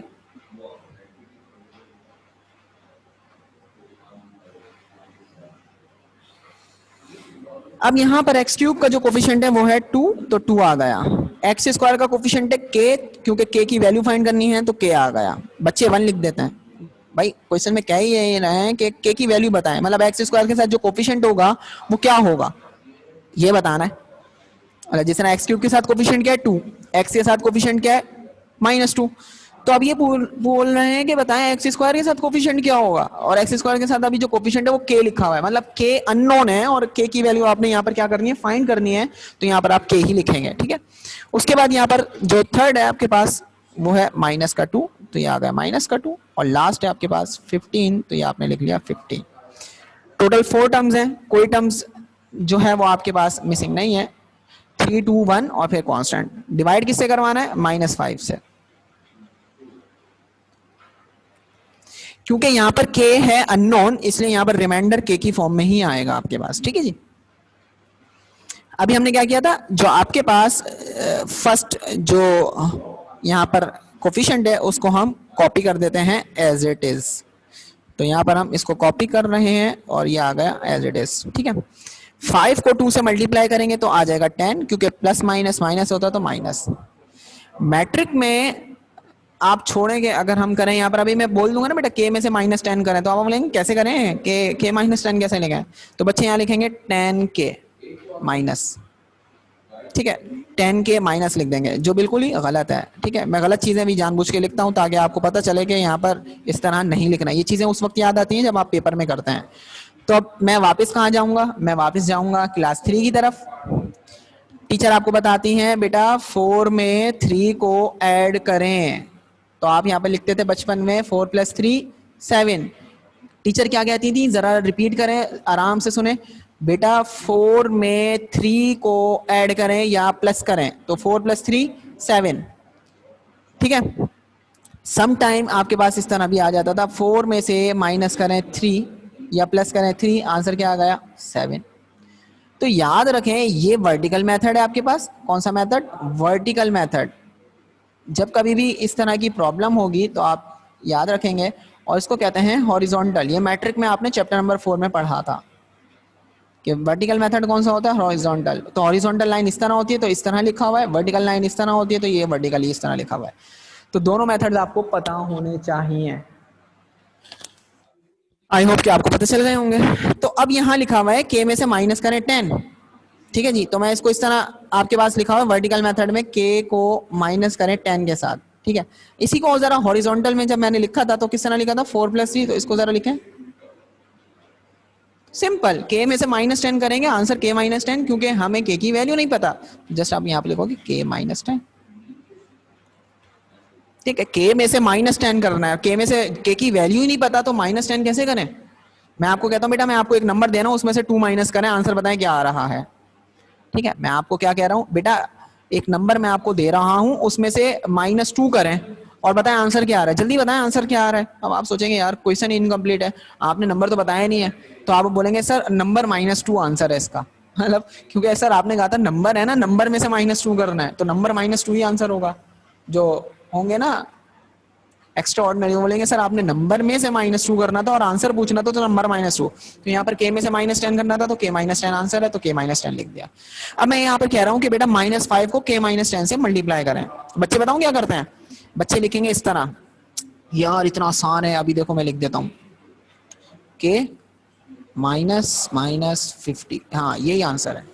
अब यहां पर x क्यूब का जो कोफिशिएंट है वो है 2, तो 2 आ गया। x स्क्वायर का कोफिशिएंट है k, क्योंकि k की वैल्यू फाइंड करनी है तो k आ गया। बच्चे 1 लिख देते हैं भाई, क्वेश्चन में कह ही रहे हैं कि k की वैल्यू बताएं, मतलब x स्क्वायर के साथ जो कोफिशिएंट होगा वो क्या होगा ये बताना है। जिस तरह x क्यूब के साथ कोफिशिएंट क्या है 2, x के साथ कोफिशिएंट क्या है -2, तो अब ये बोल रहे हैं कि बताएं एक्स स्क्वायर के साथ कोफिशिएंट क्या होगा, और एक्स स्क्वायर के साथ अभी जो कोफिशिएंट है वो के लिखा हुआ है, मतलब के अननोन है और के की वैल्यू आपने यहाँ पर क्या करनी है, फाइंड करनी है, तो यहाँ पर आप के ही लिखेंगे, ठीक है। उसके बाद यहाँ पर जो थर्ड है आपके पास वो है माइनस का 2, तो ये आ गया माइनस का 2, और लास्ट है आपके पास 15, तो ये आपने लिख लिया 15। टोटल 4 टर्म्स हैं, कोई टर्म्स जो है वो आपके पास मिसिंग नहीं है, 3 2 1 और फिर कांस्टेंट। डिवाइड किससे करवाना है, -5 से, क्योंकि यहां पर k है अननोन, इसलिए यहां पर रिमाइंडर k की फॉर्म में ही आएगा आपके पास, ठीक है जी। अभी हमने क्या किया था, जो आपके पास फर्स्ट जो यहां पर कोफिशिएंट है उसको हम कॉपी कर देते हैं एज इट इज, तो यहां पर हम इसको कॉपी कर रहे हैं और ये आ गया एज इट इज, ठीक है। 5 को 2 से मल्टीप्लाई करेंगे तो आ जाएगा 10, क्योंकि प्लस माइनस माइनस होता तो माइनस। मैट्रिक में आप छोड़ेंगे, अगर हम करें यहाँ पर, अभी मैं बोल दूंगा ना बेटा के में से -10 करें, तो आप बोलेंगे कैसे करें, के -10 कैसे लिखें, तो बच्चे यहाँ लिखेंगे 10k माइनस, ठीक है, 10k माइनस लिख देंगे, जो बिल्कुल ही गलत है, ठीक है। मैं गलत चीजें भी जानबूझ के लिखता हूँ ताकि आपको पता चले कि यहाँ पर इस तरह नहीं लिखना। ये चीजें उस वक्त याद आती हैं जब आप पेपर में करते हैं। तो अब मैं वापस कहाँ जाऊंगा, मैं वापस जाऊंगा क्लास 3 की तरफ। टीचर आपको बताती हैं बेटा 4 में 3 को ऐड करें, तो आप यहाँ पे लिखते थे बचपन में 4 + 3 7। टीचर क्या कहती थी, जरा रिपीट करें, आराम से सुने बेटा, 4 में 3 को ऐड करें या प्लस करें, तो 4 + 3 7, ठीक है। सम टाइम आपके पास इस तरह भी आ जाता था, 4 में से माइनस करें 3 या प्लस करें 3, आंसर क्या आ गया 7। तो याद रखें ये वर्टिकल मेथड है आपके पास, कौन सा मेथड, वर्टिकल मेथड। जब कभी भी इस तरह की प्रॉब्लम होगी तो आप याद रखेंगे, और इसको कहते हैं हॉरिजॉन्टल। ये मैट्रिक में आपने चैप्टर नंबर 4 में पढ़ा था कि वर्टिकल मेथड कौन सा होता है, हॉरिजॉन्टल। तो हॉरिजॉन्टल लाइन इस तरह होती है तो इस तरह लिखा हुआ है, वर्टिकल लाइन इस तरह होती है तो ये वर्टिकली इस तरह लिखा हुआ है। तो दोनों मेथड्स आपको पता होने चाहिए। आई होप कि आपको पता चल गए होंगे। तो अब यहाँ लिखा हुआ है के में से माइनस करें 10, ठीक है जी। तो मैं इसको इस तरह, आपके पास लिखा हुआ है वर्टिकल मेथड में के को माइनस करें 10 के साथ, ठीक है। इसी को जरा हॉरिजॉन्टल में जब मैंने लिखा था तो किस तरह लिखा था, 4 + 3, तो इसको जरा लिखें सिंपल, के में से -10 करेंगे, आंसर के -10, क्योंकि हमें के की वैल्यू नहीं पता, जस्ट आप यहाँ पे लिखोगे के -10, ठीक है। के में से -10 करना है, के में से के की वैल्यू ही नहीं पता तो -10 कैसे करें। मैं आपको कहता हूँ बेटा, मैं आपको एक नंबर दे रहा हूँ, उसमें से 2 माइनस करें, आंसर बताएं क्या आ रहा है, ठीक है। मैं आपको क्या कह रहा हूँ बेटा, एक नंबर मैं आपको दे रहा हूँ, उसमें से -2 करें और बताएं आंसर क्या आ रहा है, जल्दी बताएं आंसर क्या आ रहा है। अब आप सोचेंगे यार क्वेश्चन इनकम्प्लीट है, आपने नंबर तो बताया नहीं है, तो आप बोलेंगे सर नंबर -2 आंसर है इसका, मतलब क्योंकि सर आपने कहा था नंबर है ना, नंबर में से -2 करना है, तो नंबर -2 ही आंसर होगा। जो होंगे ना एक्स्ट्रा ऑर्डिनरी, बोलेंगे सर आपने नंबर में से -2 करना था और आंसर पूछना था तो नंबर -2, तो यहाँ पर के में से -10 करना था तो के -10 आंसर है, तो के -10 लिख दिया। अब मैं यहाँ पर कह रहा हूँ कि बेटा -5 को के -10 से मल्टीप्लाई करें। बच्चे बताऊँ क्या करते हैं, बच्चे लिखेंगे इस तरह, यार इतना आसान है, अभी देखो मैं लिख देता हूँ के -50, हाँ यही आंसर है।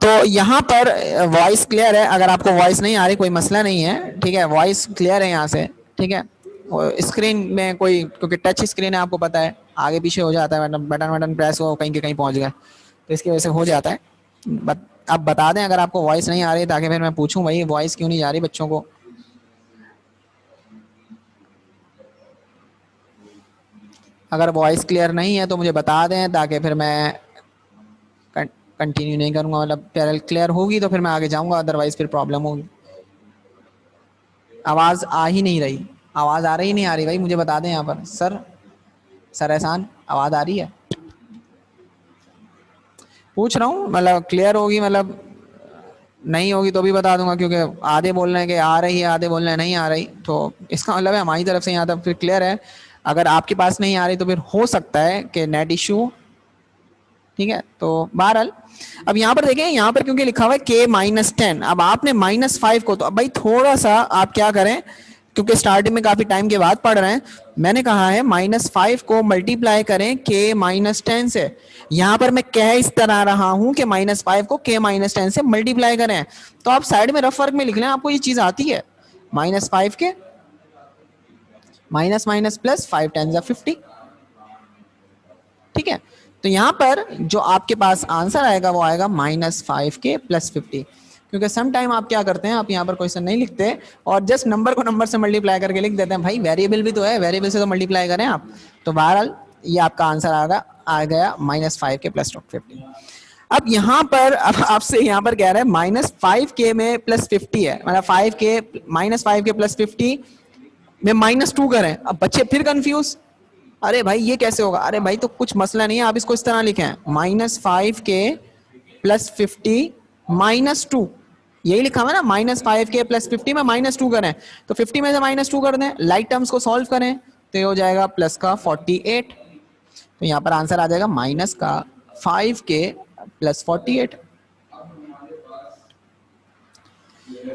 तो यहाँ पर वॉइस क्लियर है, अगर आपको वॉइस नहीं आ रही कोई मसला नहीं है, ठीक है, वॉइस क्लियर है यहाँ से, ठीक है। स्क्रीन में कोई, क्योंकि टच स्क्रीन है आपको पता है, आगे पीछे हो जाता है, बटन बटन प्रेस हो कहीं के कहीं पहुंच गए, तो इसकी वजह से हो जाता है। आप बता दें अगर आपको वॉइस नहीं आ रही, ताकि फिर मैं पूछूं भाई वॉइस क्यों नहीं जा रही बच्चों को। अगर वॉइस क्लियर नहीं है तो मुझे बता दें, ताकि फिर मैं कंटिन्यू नहीं करूंगा। मतलब क्लियर होगी तो फिर मैं आगे जाऊंगा, अदरवाइज फिर प्रॉब्लम होगी। आवाज आ ही नहीं रही। आवाज आ रही नहीं आ रही भाई, मुझे बता दें यहाँ पर। सर एहसान, आवाज आ रही है? पूछ रहा हूँ, मतलब क्लियर होगी, मतलब नहीं होगी तो भी बता दूंगा, क्योंकि आधे बोल रहे हैं कि आ रही है, आधे बोल रहे हैं नहीं आ रही, तो इसका मतलब है हमारी तरफ से यहाँ तक फिर क्लियर है। अगर आपके पास नहीं आ रही तो फिर हो सकता है कि नेट इशू। ठीक है, तो बहरहाल अब यहाँ पर देखें, यहाँ पर क्योंकि लिखा हुआ है k-10, अब आपने -5 को, तो अब भाई थोड़ा सा आप क्या करें, क्योंकि स्टार्टिंग में काफी टाइम के बाद पढ़ रहे हैं, मैंने कहा है -5 को मल्टीप्लाई करें k-10 से। यहाँ पर मैं कह इस तरह रहा हूं कि -5 को k-10 से मल्टीप्लाई करें, तो आप साइड में रफ वर्क में लिख लें, आपको ये चीज आती है। -5 के माइनस माइनस प्लस 5 10 50। ठीक है, तो यहां पर जो आपके पास आंसर आएगा वो आएगा -5 के +50। क्योंकि सम टाइम आप क्या करते हैं, आप यहाँ पर क्वेश्चन नहीं लिखते और जस्ट नंबर को नंबर से मल्टीप्लाई करके लिख देते हैं। भाई वेरिएबल भी तो है, वेरिएबल से तो मल्टीप्लाई करें आप। तो बहरहाल ये आपका आंसर आ गया -5 के +50। अब यहाँ पर अब आपसे यहाँ पर कह रहे हैं -5 के में +50 है, मतलब 5 के -5 के +50 में -2 करें। अब बच्चे फिर कंफ्यूज, अरे भाई ये कैसे होगा? अरे भाई तो कुछ मसला नहीं है, आप इसको इस तरह लिखें, -5 के +50 -2। यही लिखा हुआ है ना, -5 के +50 में -2 करें, तो 50 में से -2 कर दें, लाइक टर्म्स को सॉल्व करें तो ये हो जाएगा प्लस का 48। तो यहाँ पर आंसर आ जाएगा -5 के +48।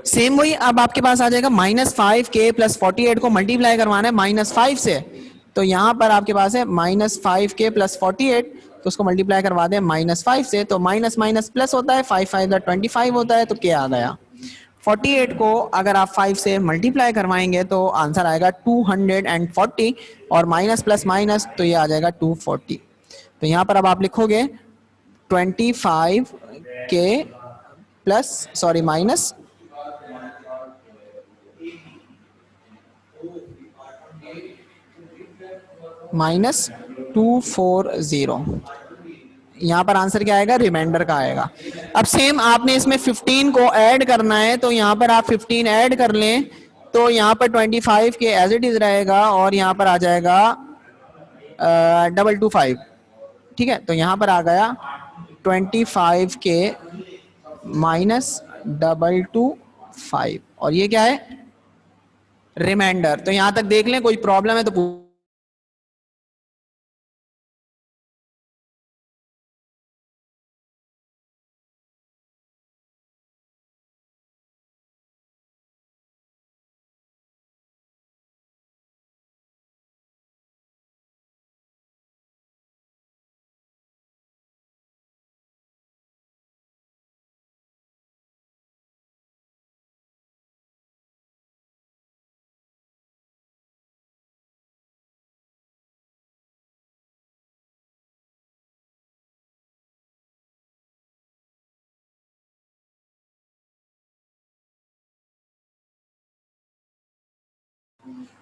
सेम वही अब आपके पास आ जाएगा -5 के +48 को मल्टीप्लाई करवाना है -5 से, तो यहां पर आपके पास है -5 के +48, तो उसको मल्टीप्लाई करवा दें -5 से, तो माइनस माइनस प्लस होता है, 5 5 25 होता है, तो क्या आ गया 48 को अगर आप 5 से मल्टीप्लाई करवाएंगे तो आंसर आएगा 240, और माइनस प्लस माइनस तो ये आ जाएगा 240। तो यहाँ पर अब आप लिखोगे 25 के प्लस सॉरी माइनस -240। यहाँ पर आंसर क्या आएगा, रिमाइंडर का आएगा। अब सेम आपने इसमें 15 को ऐड करना है, तो यहाँ पर आप 15 ऐड कर लें, तो यहाँ पर 25 के एज इट इज रहेगा, और यहाँ पर आ जाएगा 225। ठीक है, तो यहाँ पर आ गया 25 के -225, और ये क्या है, रिमाइंडर। तो यहाँ तक देख लें, कोई प्रॉब्लम है तो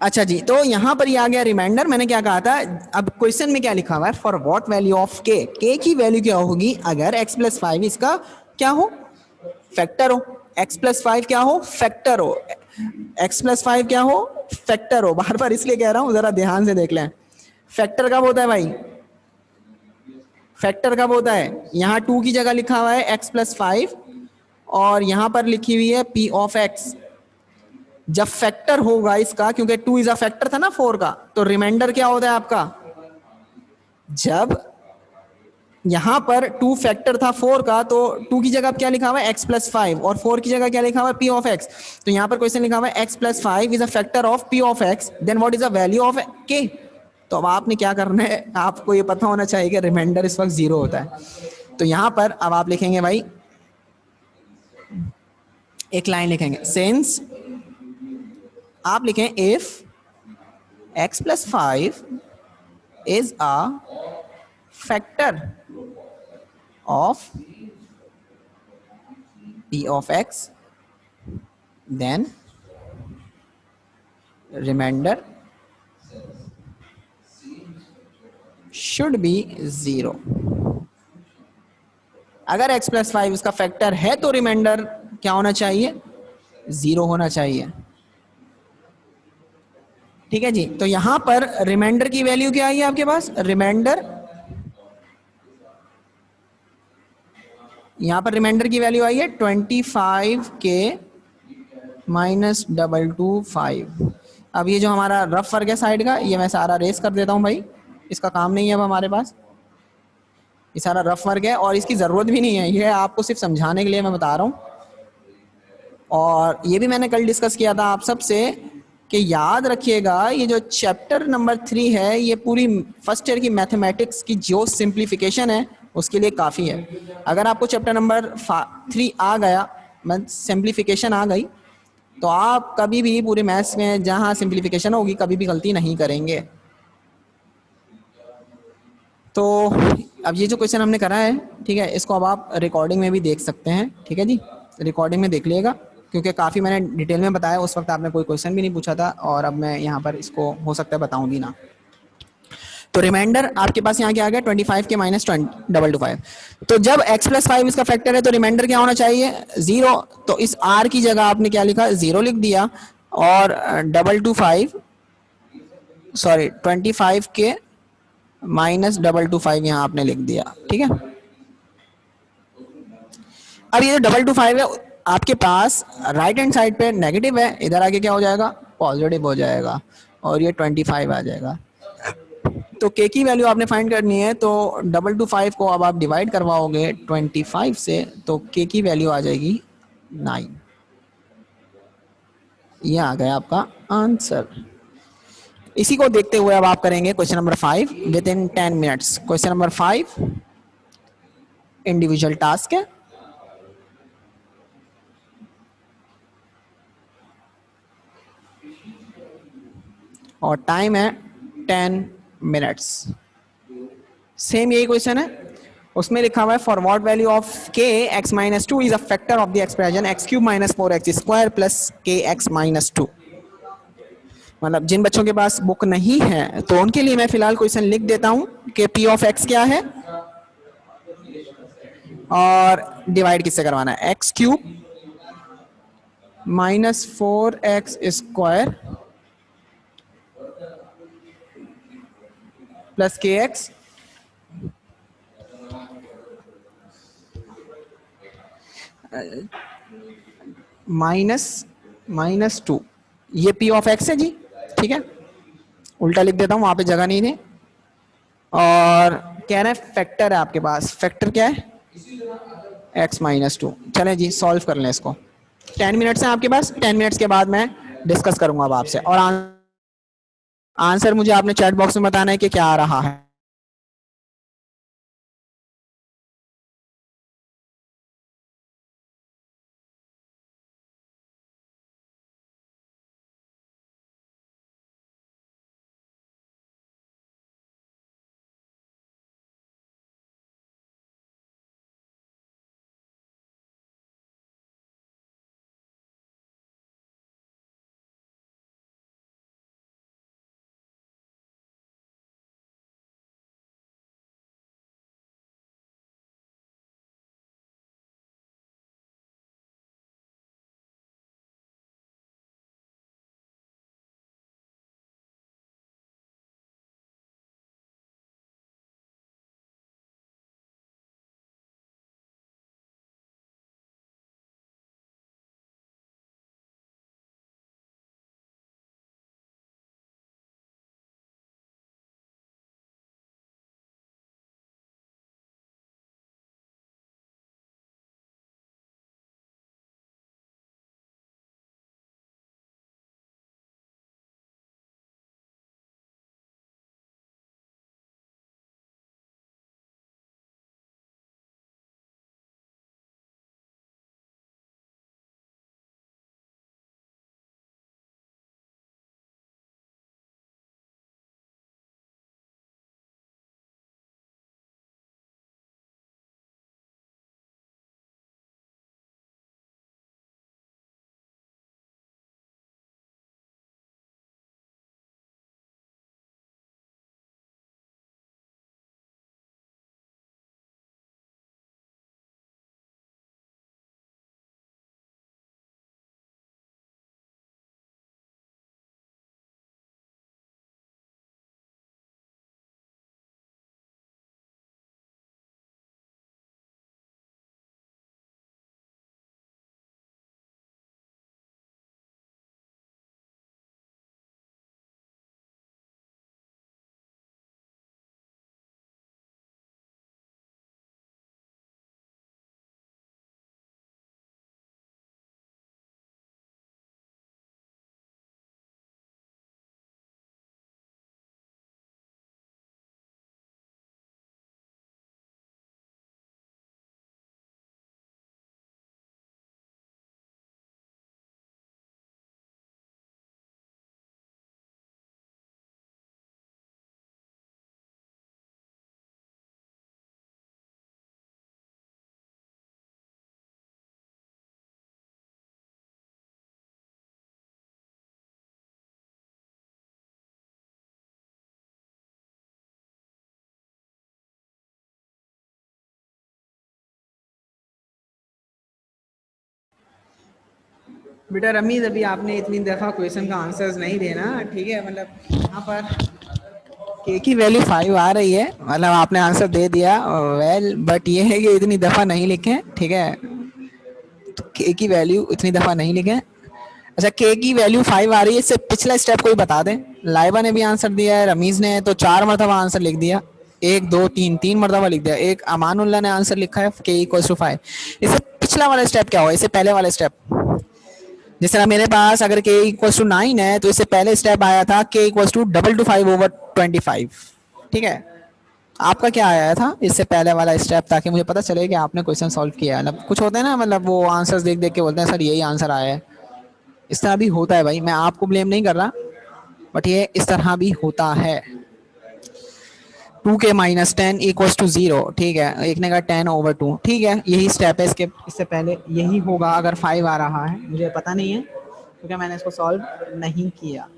अच्छा जी, तो यहां पर ये आ गया रिमाइंडर। मैंने क्या कहा था, अब क्वेश्चन में क्या लिखा हुआ है, फॉर व्हाट वैल्यू ऑफ के की वैल्यू क्या होगी अगर x+5 इसका क्या हो, फैक्टर हो। x+5 क्या हो, फैक्टर हो। x+5 क्या हो, फैक्टर हो। बार बार इसलिए कह रहा हूं, जरा ध्यान से देख लें। फैक्टर कब होता है भाई, फैक्टर कब होता है, यहाँ 2 की जगह लिखा हुआ है x+5, और यहां पर लिखी हुई है p ऑफ x। जब फैक्टर होगा इसका, क्योंकि 2 इज अ फैक्टर था ना 4 का, तो रिमाइंडर क्या होता है आपका, जब यहां पर 2 फैक्टर था 4 का, तो 2 की जगह क्या लिखा हुआ है x+5, और 4 की जगह क्या लिखा हुआ है p ऑफ x। तो यहां पर क्वेश्चन लिखा हुआ है x+5 is a factor of p of x, then what is the value of k। तो अब आपने क्या करना है, आपको ये पता होना चाहिए कि रिमाइंडर इस वक्त 0 होता है। तो यहां पर अब आप लिखेंगे भाई, एक लाइन लिखेंगे, सिंस, आप लिखें if x+5 is a factor of p of x, then remainder should be 0। अगर x प्लस 5 इसका फैक्टर है तो रिमाइंडर क्या होना चाहिए, 0 होना चाहिए। ठीक है जी, तो यहां पर रिमाइंडर की वैल्यू क्या आई है आपके पास, रिमाइंडर, यहां पर रिमाइंडर की वैल्यू आई है 25k माइनस 225। अब ये जो हमारा रफ वर्क है साइड का, ये मैं सारा रेस कर देता हूं भाई, इसका काम नहीं है अब हमारे पास, ये सारा रफ वर्क है और इसकी ज़रूरत भी नहीं है, ये आपको सिर्फ समझाने के लिए मैं बता रहा हूँ। और ये भी मैंने कल डिस्कस किया था आप सबसे कि याद रखिएगा ये जो चैप्टर नंबर 3 है ये पूरी फर्स्ट ईयर की मैथमेटिक्स की जो सिंप्लीफिकेशन है उसके लिए काफ़ी है। अगर आपको चैप्टर नंबर 3 आ गया, मैं सिंप्लीफिकेशन आ गई, तो आप कभी भी पूरे मैथ्स में जहाँ सिंप्लीफिकेशन होगी कभी भी गलती नहीं करेंगे। तो अब ये जो क्वेश्चन हमने करा है, ठीक है, इसको अब आप रिकॉर्डिंग में भी देख सकते हैं। ठीक है जी, रिकॉर्डिंग में देख लीजिएगा, क्योंकि काफ़ी मैंने डिटेल में बताया, उस वक्त आपने कोई क्वेश्चन भी नहीं पूछा था और अब मैं यहाँ पर इसको हो सकता है बताऊँ भी ना। तो रिमाइंडर आपके पास यहाँ क्या आ गया, 25 के माइनस 225। तो जब x प्लस 5 इसका फैक्टर है तो रिमाइंडर क्या होना चाहिए, 0। तो इस r की जगह आपने क्या लिखा, 0 लिख दिया, और 225 सॉरी 25 के माइनस 225 यहाँ आपने लिख दिया। ठीक है, अब ये 225 है आपके पास राइट हैंड साइड पे नेगेटिव है, इधर आके क्या हो जाएगा, पॉजिटिव हो जाएगा, और ये 25 आ जाएगा। तो के की वैल्यू आपने फाइंड करनी है, तो 225 को अब आप डिवाइड करवाओगे 25 से, तो के की वैल्यू आ जाएगी 9। ये आ गया आपका आंसर। इसी को देखते हुए अब आप करेंगे question number 5 with in 10 minutes. Question number 5 individual task है, और टाइम है 10 मिनट्स। सेम यही क्वेश्चन है, उसमें लिखा हुआ है फॉर व्हाट वैल्यू ऑफ के x minus two is a factor of the expression x cube minus 4x square plus के एक्स माइनस 2। मतलब जिन बच्चों के पास बुक नहीं है तो उनके लिए मैं फिलहाल क्वेश्चन लिख देता हूं कि पी ऑफ एक्स क्या है और डिवाइड किससे करवाना है, x cube minus 4x square plus के एक्स माइनस माइनस 2। ये पी ऑफ एक्स है जी। ठीक है, उल्टा लिख देता हूं, वहां पे जगह नहीं थी। और कह रहे हैं फैक्टर है आपके पास, फैक्टर क्या है, x माइनस 2। चलें जी सॉल्व कर लें इसको। 10 मिनट्स हैं आपके पास, 10 मिनट्स के बाद मैं डिस्कस करूंगा अब आपसे, और आंसर मुझे आपने चैट बॉक्स में बताना है कि क्या आ रहा है। बेटा रमीज, अभी आपने इतनी दफ़ा क्वेश्चन का आंसर्स नहीं देना, ठीक है? मतलब यहाँ पर के की वैल्यू 5 आ रही है, मतलब आपने आंसर दे दिया वेल, बट ये है कि इतनी दफ़ा नहीं लिखें, ठीक है? तो के की वैल्यू इतनी दफ़ा नहीं लिखें। अच्छा, के की वैल्यू 5 आ रही है, इससे पिछला स्टेप कोई बता दें। लाइबा ने भी आंसर दिया है, रमीज ने तो 4 मरतबा आंसर लिख दिया, एक दो तीन, 3 मरतबा लिख दिया। एक अमानुल्लाह ने आंसर लिखा है के इक्वल टू 5। इससे पिछला वाला स्टेप क्या हुआ, इससे पहले वाला स्टेप? जिस तरह मेरे पास अगर के इक्वल टू 9 है तो इससे पहले स्टेप आया था k equal to double two 5 over 25, ठीक है? आपका क्या आया था इससे पहले वाला स्टेप, ताकि मुझे पता चले कि आपने क्वेश्चन सॉल्व किया है। मतलब कुछ होते हैं ना, मतलब वो आंसर्स देख देख के बोलते हैं सर यही आंसर आया है। इस तरह भी होता है भाई, मैं आपको ब्लेम नहीं कर रहा, बट ये इस तरह भी होता है। 2k-10 इक्वल्स टू 0, ठीक है? एक ने कहा 10/2, ठीक है? यही स्टेप है, इसके इससे पहले यही होगा अगर 5 आ रहा है, मुझे पता नहीं है क्योंकि मैंने इसको सॉल्व नहीं किया।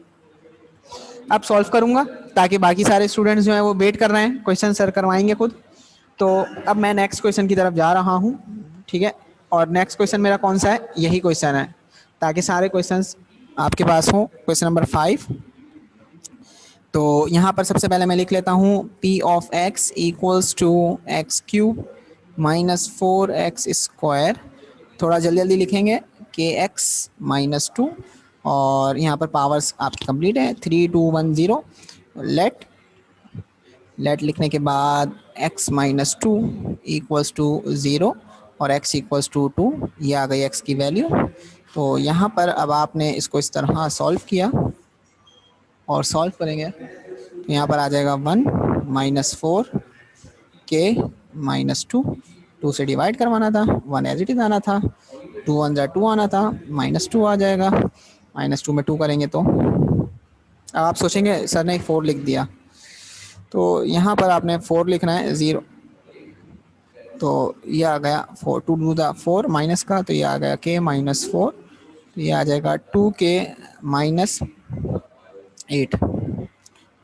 अब सॉल्व करूंगा ताकि बाकी सारे स्टूडेंट्स जो हैं वो वेट कर रहे हैं, क्वेश्चन सर करवाएंगे खुद। तो अब मैं नेक्स्ट क्वेश्चन की तरफ जा रहा हूँ, ठीक है? और नेक्स्ट क्वेश्चन मेरा कौन सा है, यही क्वेश्चन है, ताकि सारे क्वेश्चंस आपके पास हो। Question number 5। तो यहाँ पर सबसे पहले मैं लिख लेता हूँ P of x equals to x cube minus 4x²। थोड़ा जल्दी जल्दी लिखेंगे, के एक्स माइनस 2, और यहाँ पर पावर्स आपकी कंप्लीट है, 3 2 1 0। लेट लिखने के बाद x माइनस 2 इक्वल्स टू 0 और x इक्वल्स टू 2, ये आ गई x की वैल्यू। तो यहाँ पर अब आपने इसको इस तरह सॉल्व किया और सॉल्व करेंगे तो यहाँ पर आ जाएगा 1 माइनस 4k-2। 2 से डिवाइड करवाना था, 1 एज इट इज आना था, 2 1 जा 2 आना था, -2 आ जाएगा। -2 में 2 करेंगे तो अब आप सोचेंगे सर ने 4 लिख दिया, तो यहाँ पर आपने 4 लिखना है, 0। तो ये आ गया 4, 2 टू द 4 माइनस का, तो ये आ गया k-4, तो ये आ जाएगा 2k-8।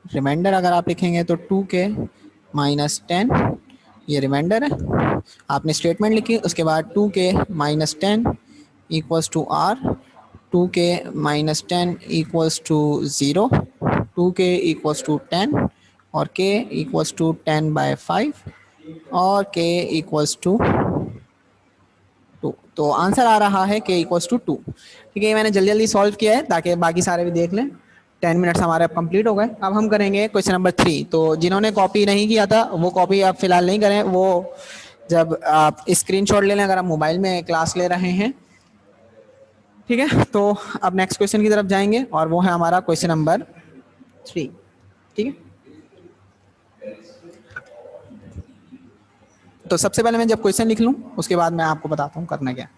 रिमाइंडर अगर आप लिखेंगे तो 2k-10, ये रिमाइंडर है। आपने स्टेटमेंट लिखी, उसके बाद 2k-10 equals to r, 2k-10 equals to 0, 2k equals to 10 और k इक्वल्स टू 10/5 और k इक्वल्स टू 2। तो आंसर आ रहा है k इक्वल्स टू 2, ठीक है? ये मैंने जल्दी जल्दी सॉल्व किया है ताकि बाकी सारे भी देख लें। 10 मिनट्स हमारे अब कंप्लीट हो गए। अब हम करेंगे क्वेश्चन नंबर 3। तो जिन्होंने कॉपी नहीं किया था वो कॉपी आप फिलहाल नहीं करें, वो जब आप स्क्रीनशॉट ले लें अगर आप मोबाइल में क्लास ले रहे हैं, ठीक है? तो अब नेक्स्ट क्वेश्चन की तरफ जाएंगे और वो है हमारा क्वेश्चन नंबर 3, ठीक है? तो सबसे पहले मैं जब क्वेश्चन लिख लूँ उसके बाद मैं आपको बताता हूँ करना क्या।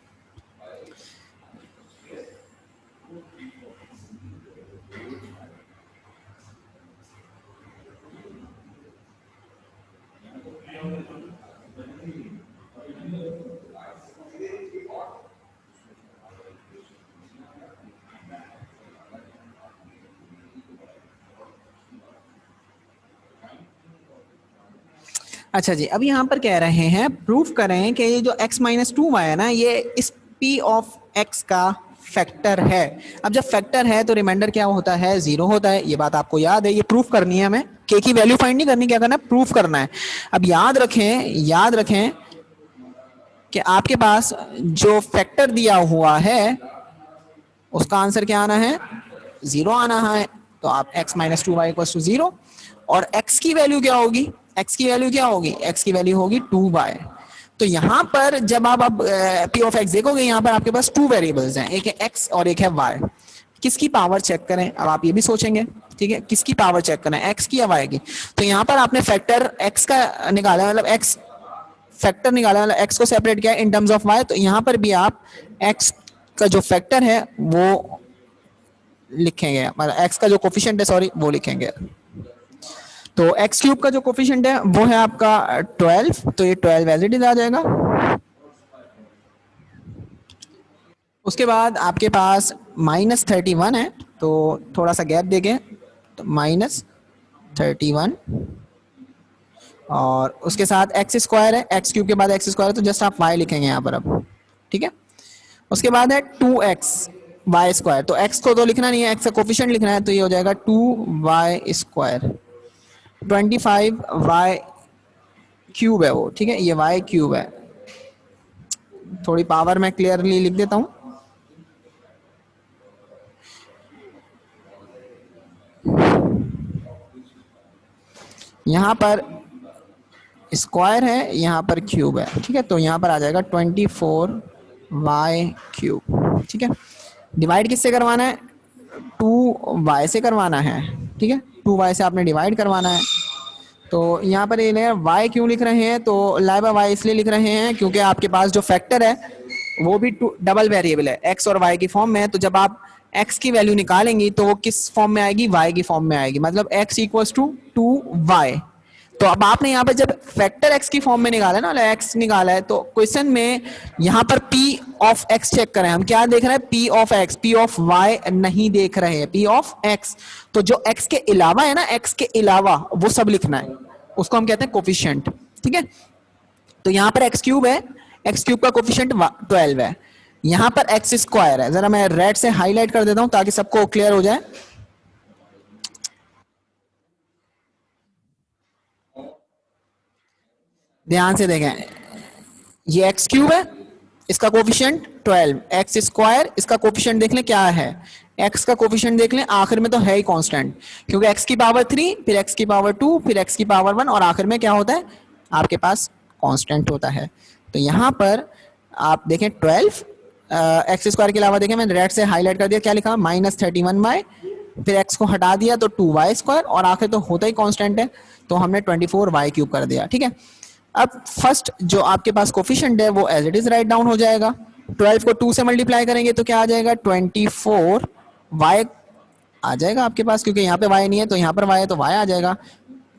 अच्छा जी, अब यहाँ पर कह रहे हैं प्रूफ करें कि ये जो x-2y है ना, ये इस p ऑफ x का फैक्टर है। अब जब फैक्टर है तो रिमाइंडर क्या होता है, 0 होता है। ये बात आपको याद है, ये प्रूफ करनी है हमें, k की वैल्यू फाइंड नहीं करनी, क्या करना है, प्रूफ करना है। अब याद रखें कि आपके पास जो फैक्टर दिया हुआ है उसका आंसर क्या आना है, 0 आना है। तो आप x-2y इक्वल्स टू 0, और x की वैल्यू क्या होगी, x की वैल्यू क्या होगी, x की वैल्यू होगी 2y। तो यहाँ पर जब आप अब p ऑफ x देखोगे, यहाँ पर आपके पास 2 वेरिएबल्स हैं, एक है x और एक है y। किसकी पावर चेक करें, अब आप ये भी सोचेंगे, ठीक है? किसकी पावर चेक करें, x की या y की? तो यहाँ पर आपने फैक्टर x का निकाला, मतलब x फैक्टर निकाला, मतलब x को सेपरेट किया इन टर्म्स ऑफ y। तो यहाँ पर भी आप x का जो फैक्टर है वो लिखेंगे, मतलब x का जो कोफिशिएंट है, सॉरी, वो लिखेंगे। तो x क्यूब का जो कोफिशिएंट है वो है आपका 12, तो ये 12 एज इट इज आ जाएगा। उसके बाद आपके पास -31 है, तो थोड़ा सा गैप देंगे, तो -31, और उसके साथ x² है, x क्यूब के बाद x² है, तो जस्ट आप y लिखेंगे यहाँ पर अब, ठीक है? उसके बाद है 2x, वाई स्क्वायर, तो एक्स को तो लिखना नहीं है, एक्स का कोफिशिएंट लिखना है, तो ये हो जाएगा 2y²। 25y क्यूब है वो, ठीक है, ये y क्यूब है। थोड़ी पावर मैं क्लियरली लिख देता हूं। यहां पर स्क्वायर है, यहां पर क्यूब है, ठीक है, तो यहां पर आ जाएगा 24y³, ठीक है। डिवाइड किससे करवाना है? 2y से करवाना है, ठीक है, 2y से आपने डिवाइड करवाना है। तो यहाँ पर ये y क्यों लिख रहे हैं? तो लाइबा y इसलिए लिख रहे हैं क्योंकि आपके पास जो फैक्टर है वो भी डबल वेरिएबल है, x और y की फॉर्म में है। तो जब आप x की वैल्यू निकालेंगी तो वो किस फॉर्म में आएगी? y की फॉर्म में आएगी, मतलब x इक्वल्स टू 2y। तो अब आपने यहाँ पर जब फैक्टर x की फॉर्म में निकाला है ना, x निकाला है, तो क्वेश्चन में यहाँ पर p ऑफ x चेक करें, हम क्या देख रहे हैं? p of x, p of y नहीं देख रहे हैं, p ऑफ x। तो जो x के अलावा है ना, x के अलावा वो सब लिखना है, उसको हम कहते हैं कोफिशिएंट, ठीक है। तो यहाँ पर x क्यूब है, x क्यूब का कोफिशिएंट 12 है, यहाँ पर x स्क्वायर है। जरा मैं रेड से हाईलाइट कर देता हूँ ताकि सबको क्लियर हो जाए। ध्यान से देखें, ये एक्स क्यूब है, इसका कोफिशिएंट 12, एक्स स्क्वायर, इसका कोफिशिएंट देख लें क्या है, एक्स का कोफिशिएंट देख लें, आखिर में तो है ही कांस्टेंट, क्योंकि एक्स की पावर 3, फिर एक्स की पावर 2, फिर एक्स की पावर 1, और आखिर में क्या होता है? आपके पास कांस्टेंट होता है। तो यहां पर आप देखें 12, एक्स स्क्वायर के अलावा देखें, मैंने रेड से हाईलाइट कर दिया, क्या लिखा? -31y, फिर एक्स को हटा दिया तो 2y², और आखिर तो होता ही कांस्टेंट है, तो हमने 24y³ कर दिया, ठीक है। अब फर्स्ट जो आपके पास कोफिशिएंट है वो as it is write down हो जाएगा। 12 को 2 से मल्टीप्लाई करेंगे तो क्या आ जाएगा? 24y आ जाएगा आपके पास, क्योंकि यहाँ पे y नहीं है तो यहाँ पर y है तो y आ जाएगा।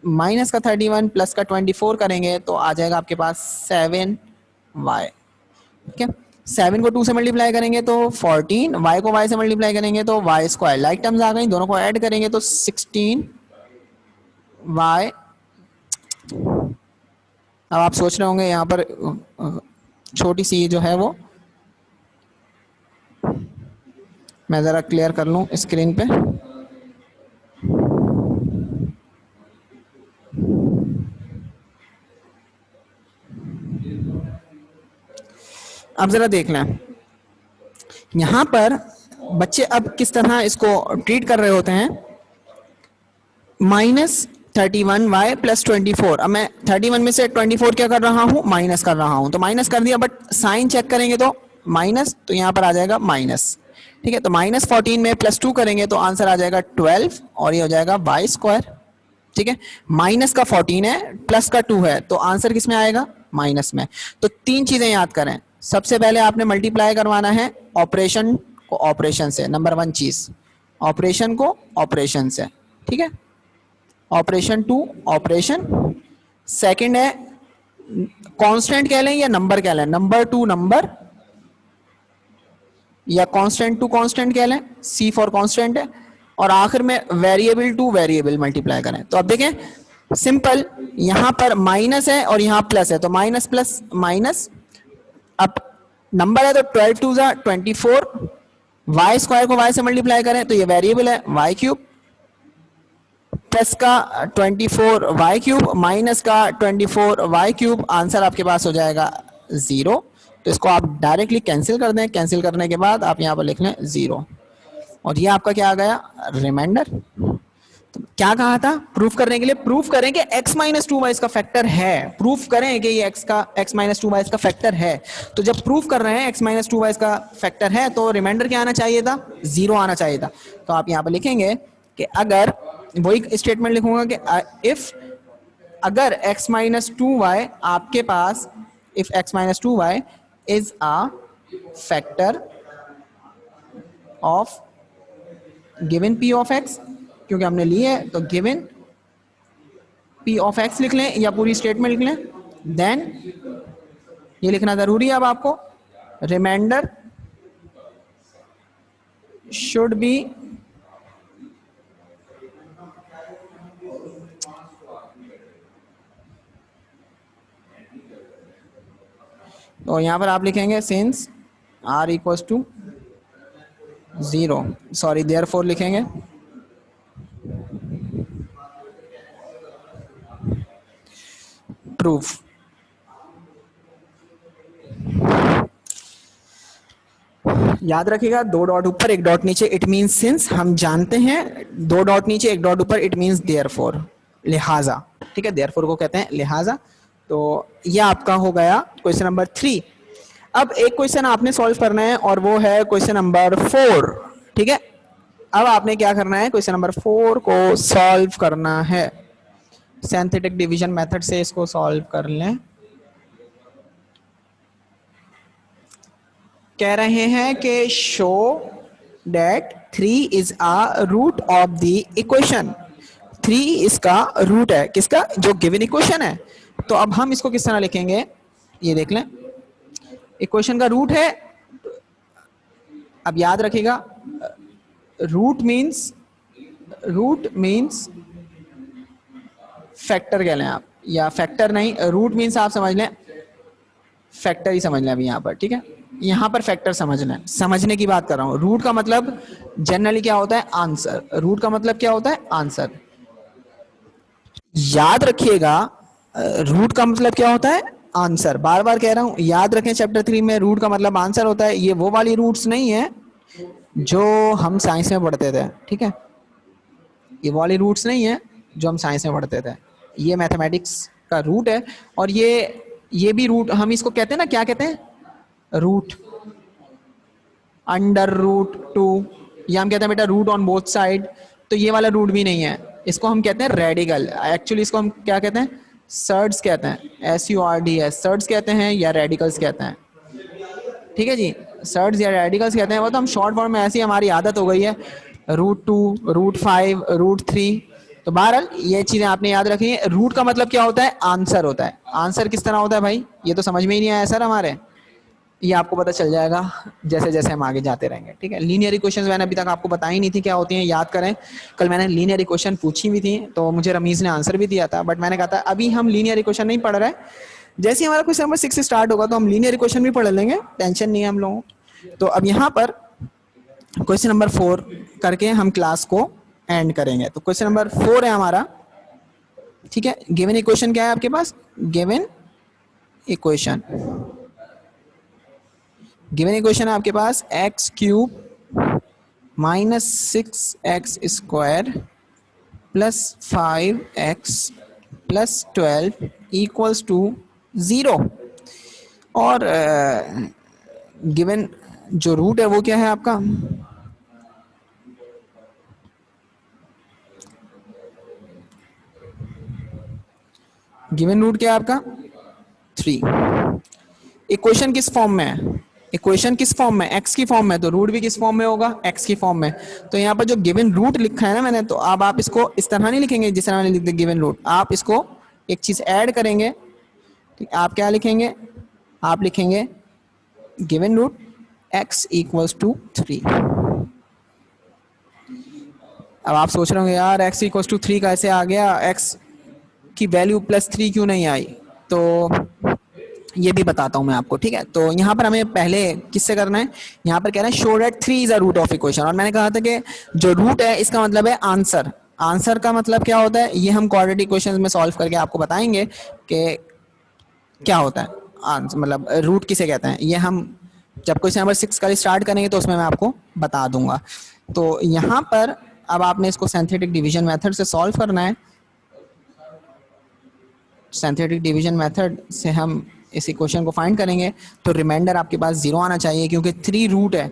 माइनस का 31 प्लस का 24 करेंगे तो आ जाएगा आपके पास 7y, ठीक है। 7 को 2 से मल्टीप्लाई करेंगे तो 14, y को y से मल्टीप्लाई करेंगे तो y², लाइक टर्म्स आ गई, दोनों को ऐड करेंगे तो 16y। अब आप सोच रहे होंगे यहाँ पर छोटी सी जो है वो, मैं ज़रा क्लियर कर लूँ स्क्रीन पे। अब ज़रा देख लें यहाँ पर बच्चे अब किस तरह इसको ट्रीट कर रहे होते हैं। -31y + 24, अब मैं 31 में से 24 क्या कर रहा हूँ? माइनस कर रहा हूँ, तो माइनस कर दिया, बट साइन चेक करेंगे तो माइनस, तो यहाँ पर आ जाएगा माइनस, ठीक है। तो -14 में +2 करेंगे तो आंसर आ जाएगा 12, और ये हो जाएगा y², ठीक है। माइनस का 14 है, प्लस का 2 है, तो आंसर किस में आएगा? माइनस में। तो 3 चीजें याद करें, सबसे पहले आपने मल्टीप्लाई करवाना है ऑपरेशन को ऑपरेशन से, नंबर 1 चीज, ऑपरेशन को ऑपरेशन से, ठीक है, ऑपरेशन टू ऑपरेशन। सेकंड है कांस्टेंट कह लें या नंबर कह लें, नंबर टू नंबर, या कांस्टेंट टू कांस्टेंट कह लें, सी फॉर कांस्टेंट है। और आखिर में वेरिएबल टू वेरिएबल मल्टीप्लाई करें। तो अब देखें सिंपल, यहां पर माइनस है और यहां प्लस है, तो माइनस प्लस माइनस। अब नंबर है तो 12 2 जा 24, y² को y से मल्टीप्लाई करें तो ये वेरिएबल है y³, प्लस का 24y³ माइनस का 24y³, आंसर आपके पास हो जाएगा 0। तो इसको आप डायरेक्टली कैंसिल कर दें, कैंसिल करने के बाद आप यहाँ पर लिख लें 0, और ये आपका क्या आ गया? रिमाइंडर। तो क्या कहा था? प्रूफ करने के लिए, प्रूफ करें कि x - 2y इसका फैक्टर है, प्रूफ करें कि ये x - 2y इसका फैक्टर है। तो जब प्रूफ कर रहे हैं x - 2y इसका फैक्टर है, तो रिमाइंडर क्या आना चाहिए था? 0 आना चाहिए था। तो आप यहाँ पर लिखेंगे कि अगर, वही स्टेटमेंट लिखूंगा कि इफ, अगर x - 2y आपके पास, if x - 2y is a factor of given p of x, क्योंकि हमने लिए है तो गिवन p ऑफ x लिख लें या पूरी स्टेटमेंट लिख लें, देन ये लिखना जरूरी है अब आपको, रिमाइंडर शुड बी तो यहां पर आप लिखेंगे सिंस r = 0, सॉरी देयरफॉर लिखेंगे। प्रूफ। याद रखिएगा, 2 डॉट ऊपर 1 डॉट नीचे, इट मींस सिंस, हम जानते हैं 2 डॉट नीचे 1 डॉट ऊपर, इट मींस देयरफॉर, लिहाजा। ठीक है, देयरफॉर को कहते हैं लिहाजा। तो यह आपका हो गया क्वेश्चन नंबर 3। अब एक क्वेश्चन आपने सॉल्व करना है और वो है क्वेश्चन नंबर 4। ठीक है, अब आपने क्या करना है, क्वेश्चन नंबर 4 को सॉल्व करना है। सिंथेटिक डिवीजन मेथड से इसको सॉल्व कर लें। कह रहे हैं कि show that 3 is a root of the equation. 3 इसका रूट है, किसका, जो गिवन इक्वेशन है। तो अब हम इसको किस तरह लिखेंगे, ये देख लें। इक्वेशन का रूट है, अब याद रखिएगा, रूट मीन्स फैक्टर कह लें आप, या फैक्टर नहीं, रूट मीन्स आप समझ लें फैक्टर ही समझ लें अभी यहाँ पर। ठीक है, यहाँ पर फैक्टर समझ लें, समझने की बात कर रहा हूँ। रूट का मतलब जनरली क्या होता है, आंसर। रूट का मतलब क्या होता है, आंसर। याद रखिएगा, रूट का मतलब क्या होता है, आंसर। बार बार कह रहा हूं, याद रखें, चैप्टर 3 में रूट का मतलब आंसर होता है। ये वो वाली रूट्स नहीं है जो हम साइंस में पढ़ते थे। ठीक है, ये वाली रूट्स नहीं है जो हम साइंस में पढ़ते थे, ये मैथमेटिक्स का रूट है। और ये भी रूट, हम इसको कहते हैं ना, क्या कहते हैं, रूट, अंडर रूट 2, या हम कहते हैं बेटा रूट ऑन बोथ साइड। तो ये वाला रूट भी नहीं है, इसको हम कहते हैं रेडिकल। एक्चुअली इसको हम क्या कहते हैं, सर्ड्स कहते हैं, SURDS, सर्ड्स कहते हैं या रेडिकल्स कहते हैं। ठीक है जी, सर्ड्स या रेडिकल्स कहते हैं। वो तो हम शॉर्ट फॉर्म में, ऐसी हमारी आदत हो गई है, √2, √5, √3। तो बहरहाल ये चीजें आपने याद रखनी है। रूट का मतलब क्या होता है, आंसर होता है। आंसर किस तरह होता है भाई, ये तो समझ में ही नहीं आया सर हमारे। ये आपको पता चल जाएगा जैसे जैसे हम आगे जाते रहेंगे। ठीक है, लीनियर इक्वेशंस मैंने अभी तक आपको बताई नहीं थी क्या होती हैं, याद करें। कल मैंने लीनियर इक्वेशन पूछी भी थी, तो मुझे रमीज ने आंसर भी दिया था, बट मैंने कहा था अभी हम लीनियर इक्वेशन नहीं पढ़ रहे। जैसे ही हमारा क्वेश्चन नंबर 6 स्टार्ट होगा तो हम लीनियर इक्वेशन भी पढ़ लेंगे, टेंशन नहीं है हम लोगों को। तो अब यहाँ पर क्वेश्चन नंबर 4 करके हम क्लास को एंड करेंगे। तो क्वेश्चन नंबर 4 है हमारा। ठीक है, गिवन इक्वेशन क्या है आपके पास, गिवन इक्वेशन है आपके पास x³ -6x² + 5x + 12 = 0। और गिवन जो रूट है वो क्या है आपका, गिवन रूट क्या है आपका, 3। इक्वेशन किस फॉर्म में है, इक्वेशन किस फॉर्म में, x की फॉर्म में, तो रूट भी किस फॉर्म में होगा, x की फॉर्म में। तो यहाँ पर जो गिवन रूट लिखा है ना मैंने, तो अब आप इसको इस तरह नहीं लिखेंगे जिस तरह मैंने लिख दिया गिवन रूट, आप इसको एक चीज ऐड करेंगे। आप क्या लिखेंगे, आप लिखेंगे गिवन रूट x = 3। अब आप सोच रहे होंगे यार x = 3 कैसे आ गया, x की वैल्यू +3 क्यों नहीं आई। तो ये भी बताता हूं मैं आपको। ठीक है, तो यहाँ पर हमें पहले किससे करना है, यहाँ पर कह रहे हैं show that 3 is a root of equation. और मैंने कहा था कि जो रूट है इसका मतलब है आंसर। आंसर का मतलब क्या होता है, ये हम क्वाड्रेटिक इक्वेशंस में सॉल्व करके आपको बताएंगे कि क्या होता है आंसर, मतलब रूट किसे कहते हैं। ये हम जब क्वेश्चन नंबर 6 का स्टार्ट करेंगे तो उसमें मैं आपको बता दूंगा। तो यहाँ पर अब आपने इसको सिंथेटिक डिवीजन मेथड से सॉल्व करना है। सिंथेटिक डिवीजन मेथड से हम इस इक्वेशन को फाइंड करेंगे। तो रिमाइंडर आपके पास 0 आना चाहिए क्योंकि 3 रूट है।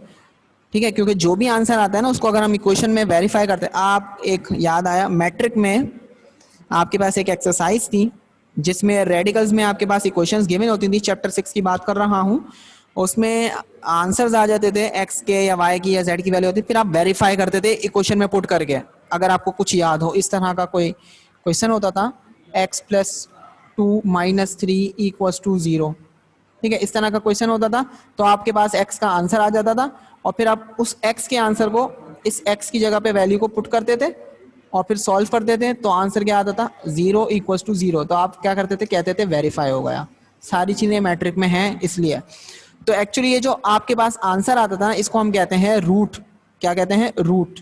ठीक है, क्योंकि जो भी आंसर आता है ना उसको अगर हम इक्वेशन में वेरीफाई करते हैं, आप एक याद आया मैट्रिक में आपके पास एक एक्सरसाइज थी जिसमें रेडिकल्स में आपके पास इक्वेशंस गिवन होती थी, चैप्टर 6 की बात कर रहा हूँ। उसमें आंसर्स आ जाते थे x के या y की या z की वैल्यू होती, फिर आप वेरीफाई करते थे इक्वेशन में पुट करके। अगर आपको कुछ याद हो, इस तरह का कोई क्वेश्चन होता था, x + 2 - 3 = 0। ठीक है, इस तरह का क्वेश्चन होता था। तो आपके पास x का आंसर आ जाता था और फिर आप उस x के आंसर को इस x की जगह पे वैल्यू को पुट करते थे और फिर सॉल्व करते थे। तो आंसर क्या आता था, 0 = 0। तो आप क्या करते थे, कहते थे वेरीफाई हो गया। सारी चीजें मैट्रिक में हैं इसलिए। तो एक्चुअली ये जो आपके पास आंसर आता था ना, इसको हम कहते हैं रूट। क्या कहते हैं, रूट।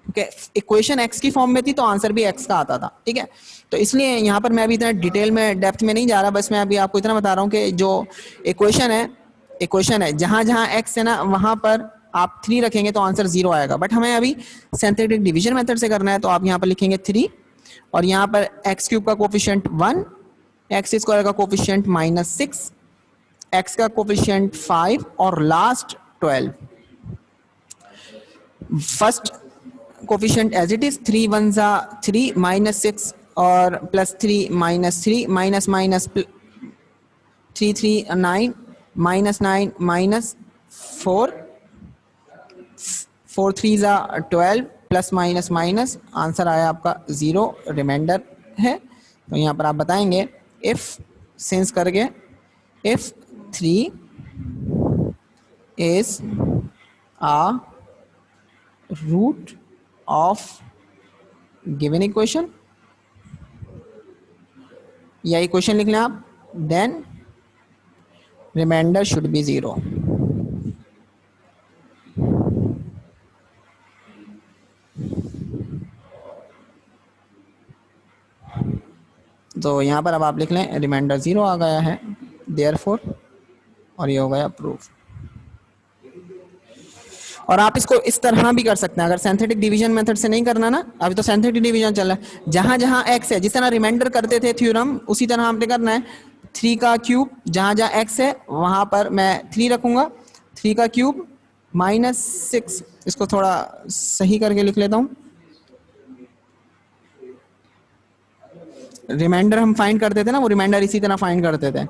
क्योंकि इक्वेशन एक्स की फॉर्म में थी तो आंसर भी एक्स का आता था, ठीक है। तो इसलिए यहाँ पर मैं अभी इतना डिटेल में डेप्थ में नहीं जा रहा, बस मैं अभी आपको इतना बता रहा हूँ कि जो इक्वेशन है जहाँ जहाँ एक्स है ना वहाँ पर आप 3 रखेंगे तो आंसर 0 आएगा। बट हमें अभी सिंथेटिक डिवीजन मेथड से करना है, तो आप यहाँ पर लिखेंगे 3 और यहाँ पर एक्स क्यूब का कोफिशिएंट 1, एक्स स्क्वायर का कोफिशिएंट -6, एक्स का कोफिशिएंट 5 और last 12। First coefficient as it is 3 1 जा 3 -6 और +3 -3 माइनस माइनस 3 3 9 -9 -4 4 3 जा 12 प्लस माइनस माइनस आंसर आया आपका 0, रिमाइंडर है। तो यहाँ पर आप बताएंगे इफ सिंस करके if 3 is a root of given equation या इक्वेशन लिख लें आप, देन रिमाइंडर शुड बी 0। तो यहाँ पर अब आप लिख लें रिमाइंडर 0 आ गया है, देयरफॉर, और ये हो गया प्रूफ। और आप इसको इस तरह भी कर सकते हैं, अगर सिंथेटिक डिवीजन मेथड से नहीं करना ना, अभी तो सिंथेटिक डिवीजन चल रहा है, जहां जहां एक्स है जिस तरह रिमाइंडर करते थे थ्योरम उसी तरह हमने करना है। 3 का क्यूब, जहां जहां एक्स है वहां पर मैं 3 रखूंगा, 3 का क्यूब -6, इसको थोड़ा सही करके लिख लेता हूं। रिमाइंडर हम फाइंड करते थे ना, वो रिमाइंडर इसी तरह फाइंड करते थे।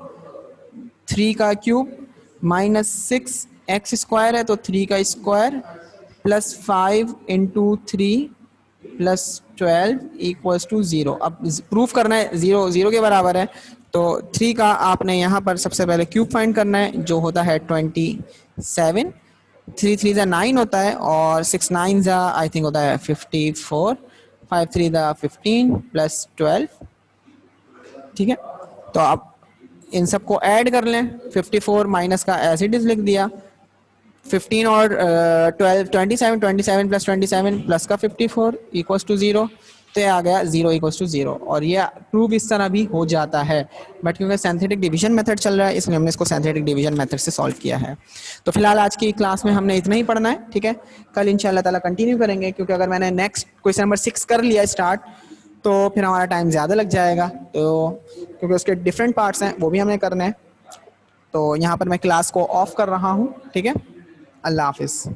3 का क्यूब -6 एक्स स्क्वायर है तो 3 का स्क्वायर +5 इंटू 3 +12 इक्वल्स टू 0। अब प्रूफ करना है 0 0 के बराबर है, तो 3 का आपने यहाँ पर सबसे पहले क्यूब फाइंड करना है जो होता है 27। 3 3 ज़ा 9 होता है और 6 9 ज़ा आई थिंक होता है 54, 5 3 ज़ा 15 +12, ठीक है। तो आप इन सबको ऐड कर लें, 54 माइनस का एज इट इज लिख दिया, 15 और 12 27, 27 + 27 प्लस का 54 इक्वल्स टू 0। तो ये आ गया 0 इक्वल्स टू 0, और ये प्रूफ इस तरह भी हो जाता है। बट क्योंकि सिंथेटिक डिवीजन मेथड चल रहा है इसलिए हमने इसको सिंथेटिक डिवीजन मेथड से सॉल्व किया है। तो फिलहाल आज की क्लास में हमने इतना ही पढ़ना है, ठीक है। कल इंशाल्लाह ताला कंटिन्यू करेंगे, क्योंकि अगर मैंने नेक्स्ट क्वेश्चन नंबर 6 कर लिया स्टार्ट तो फिर हमारा टाइम ज़्यादा लग जाएगा, तो क्योंकि उसके डिफरेंट पार्ट्स हैं वो भी हमें करने हैं। तो यहाँ पर मैं क्लास को ऑफ कर रहा हूँ, ठीक है। अल्लाह हाफिज़।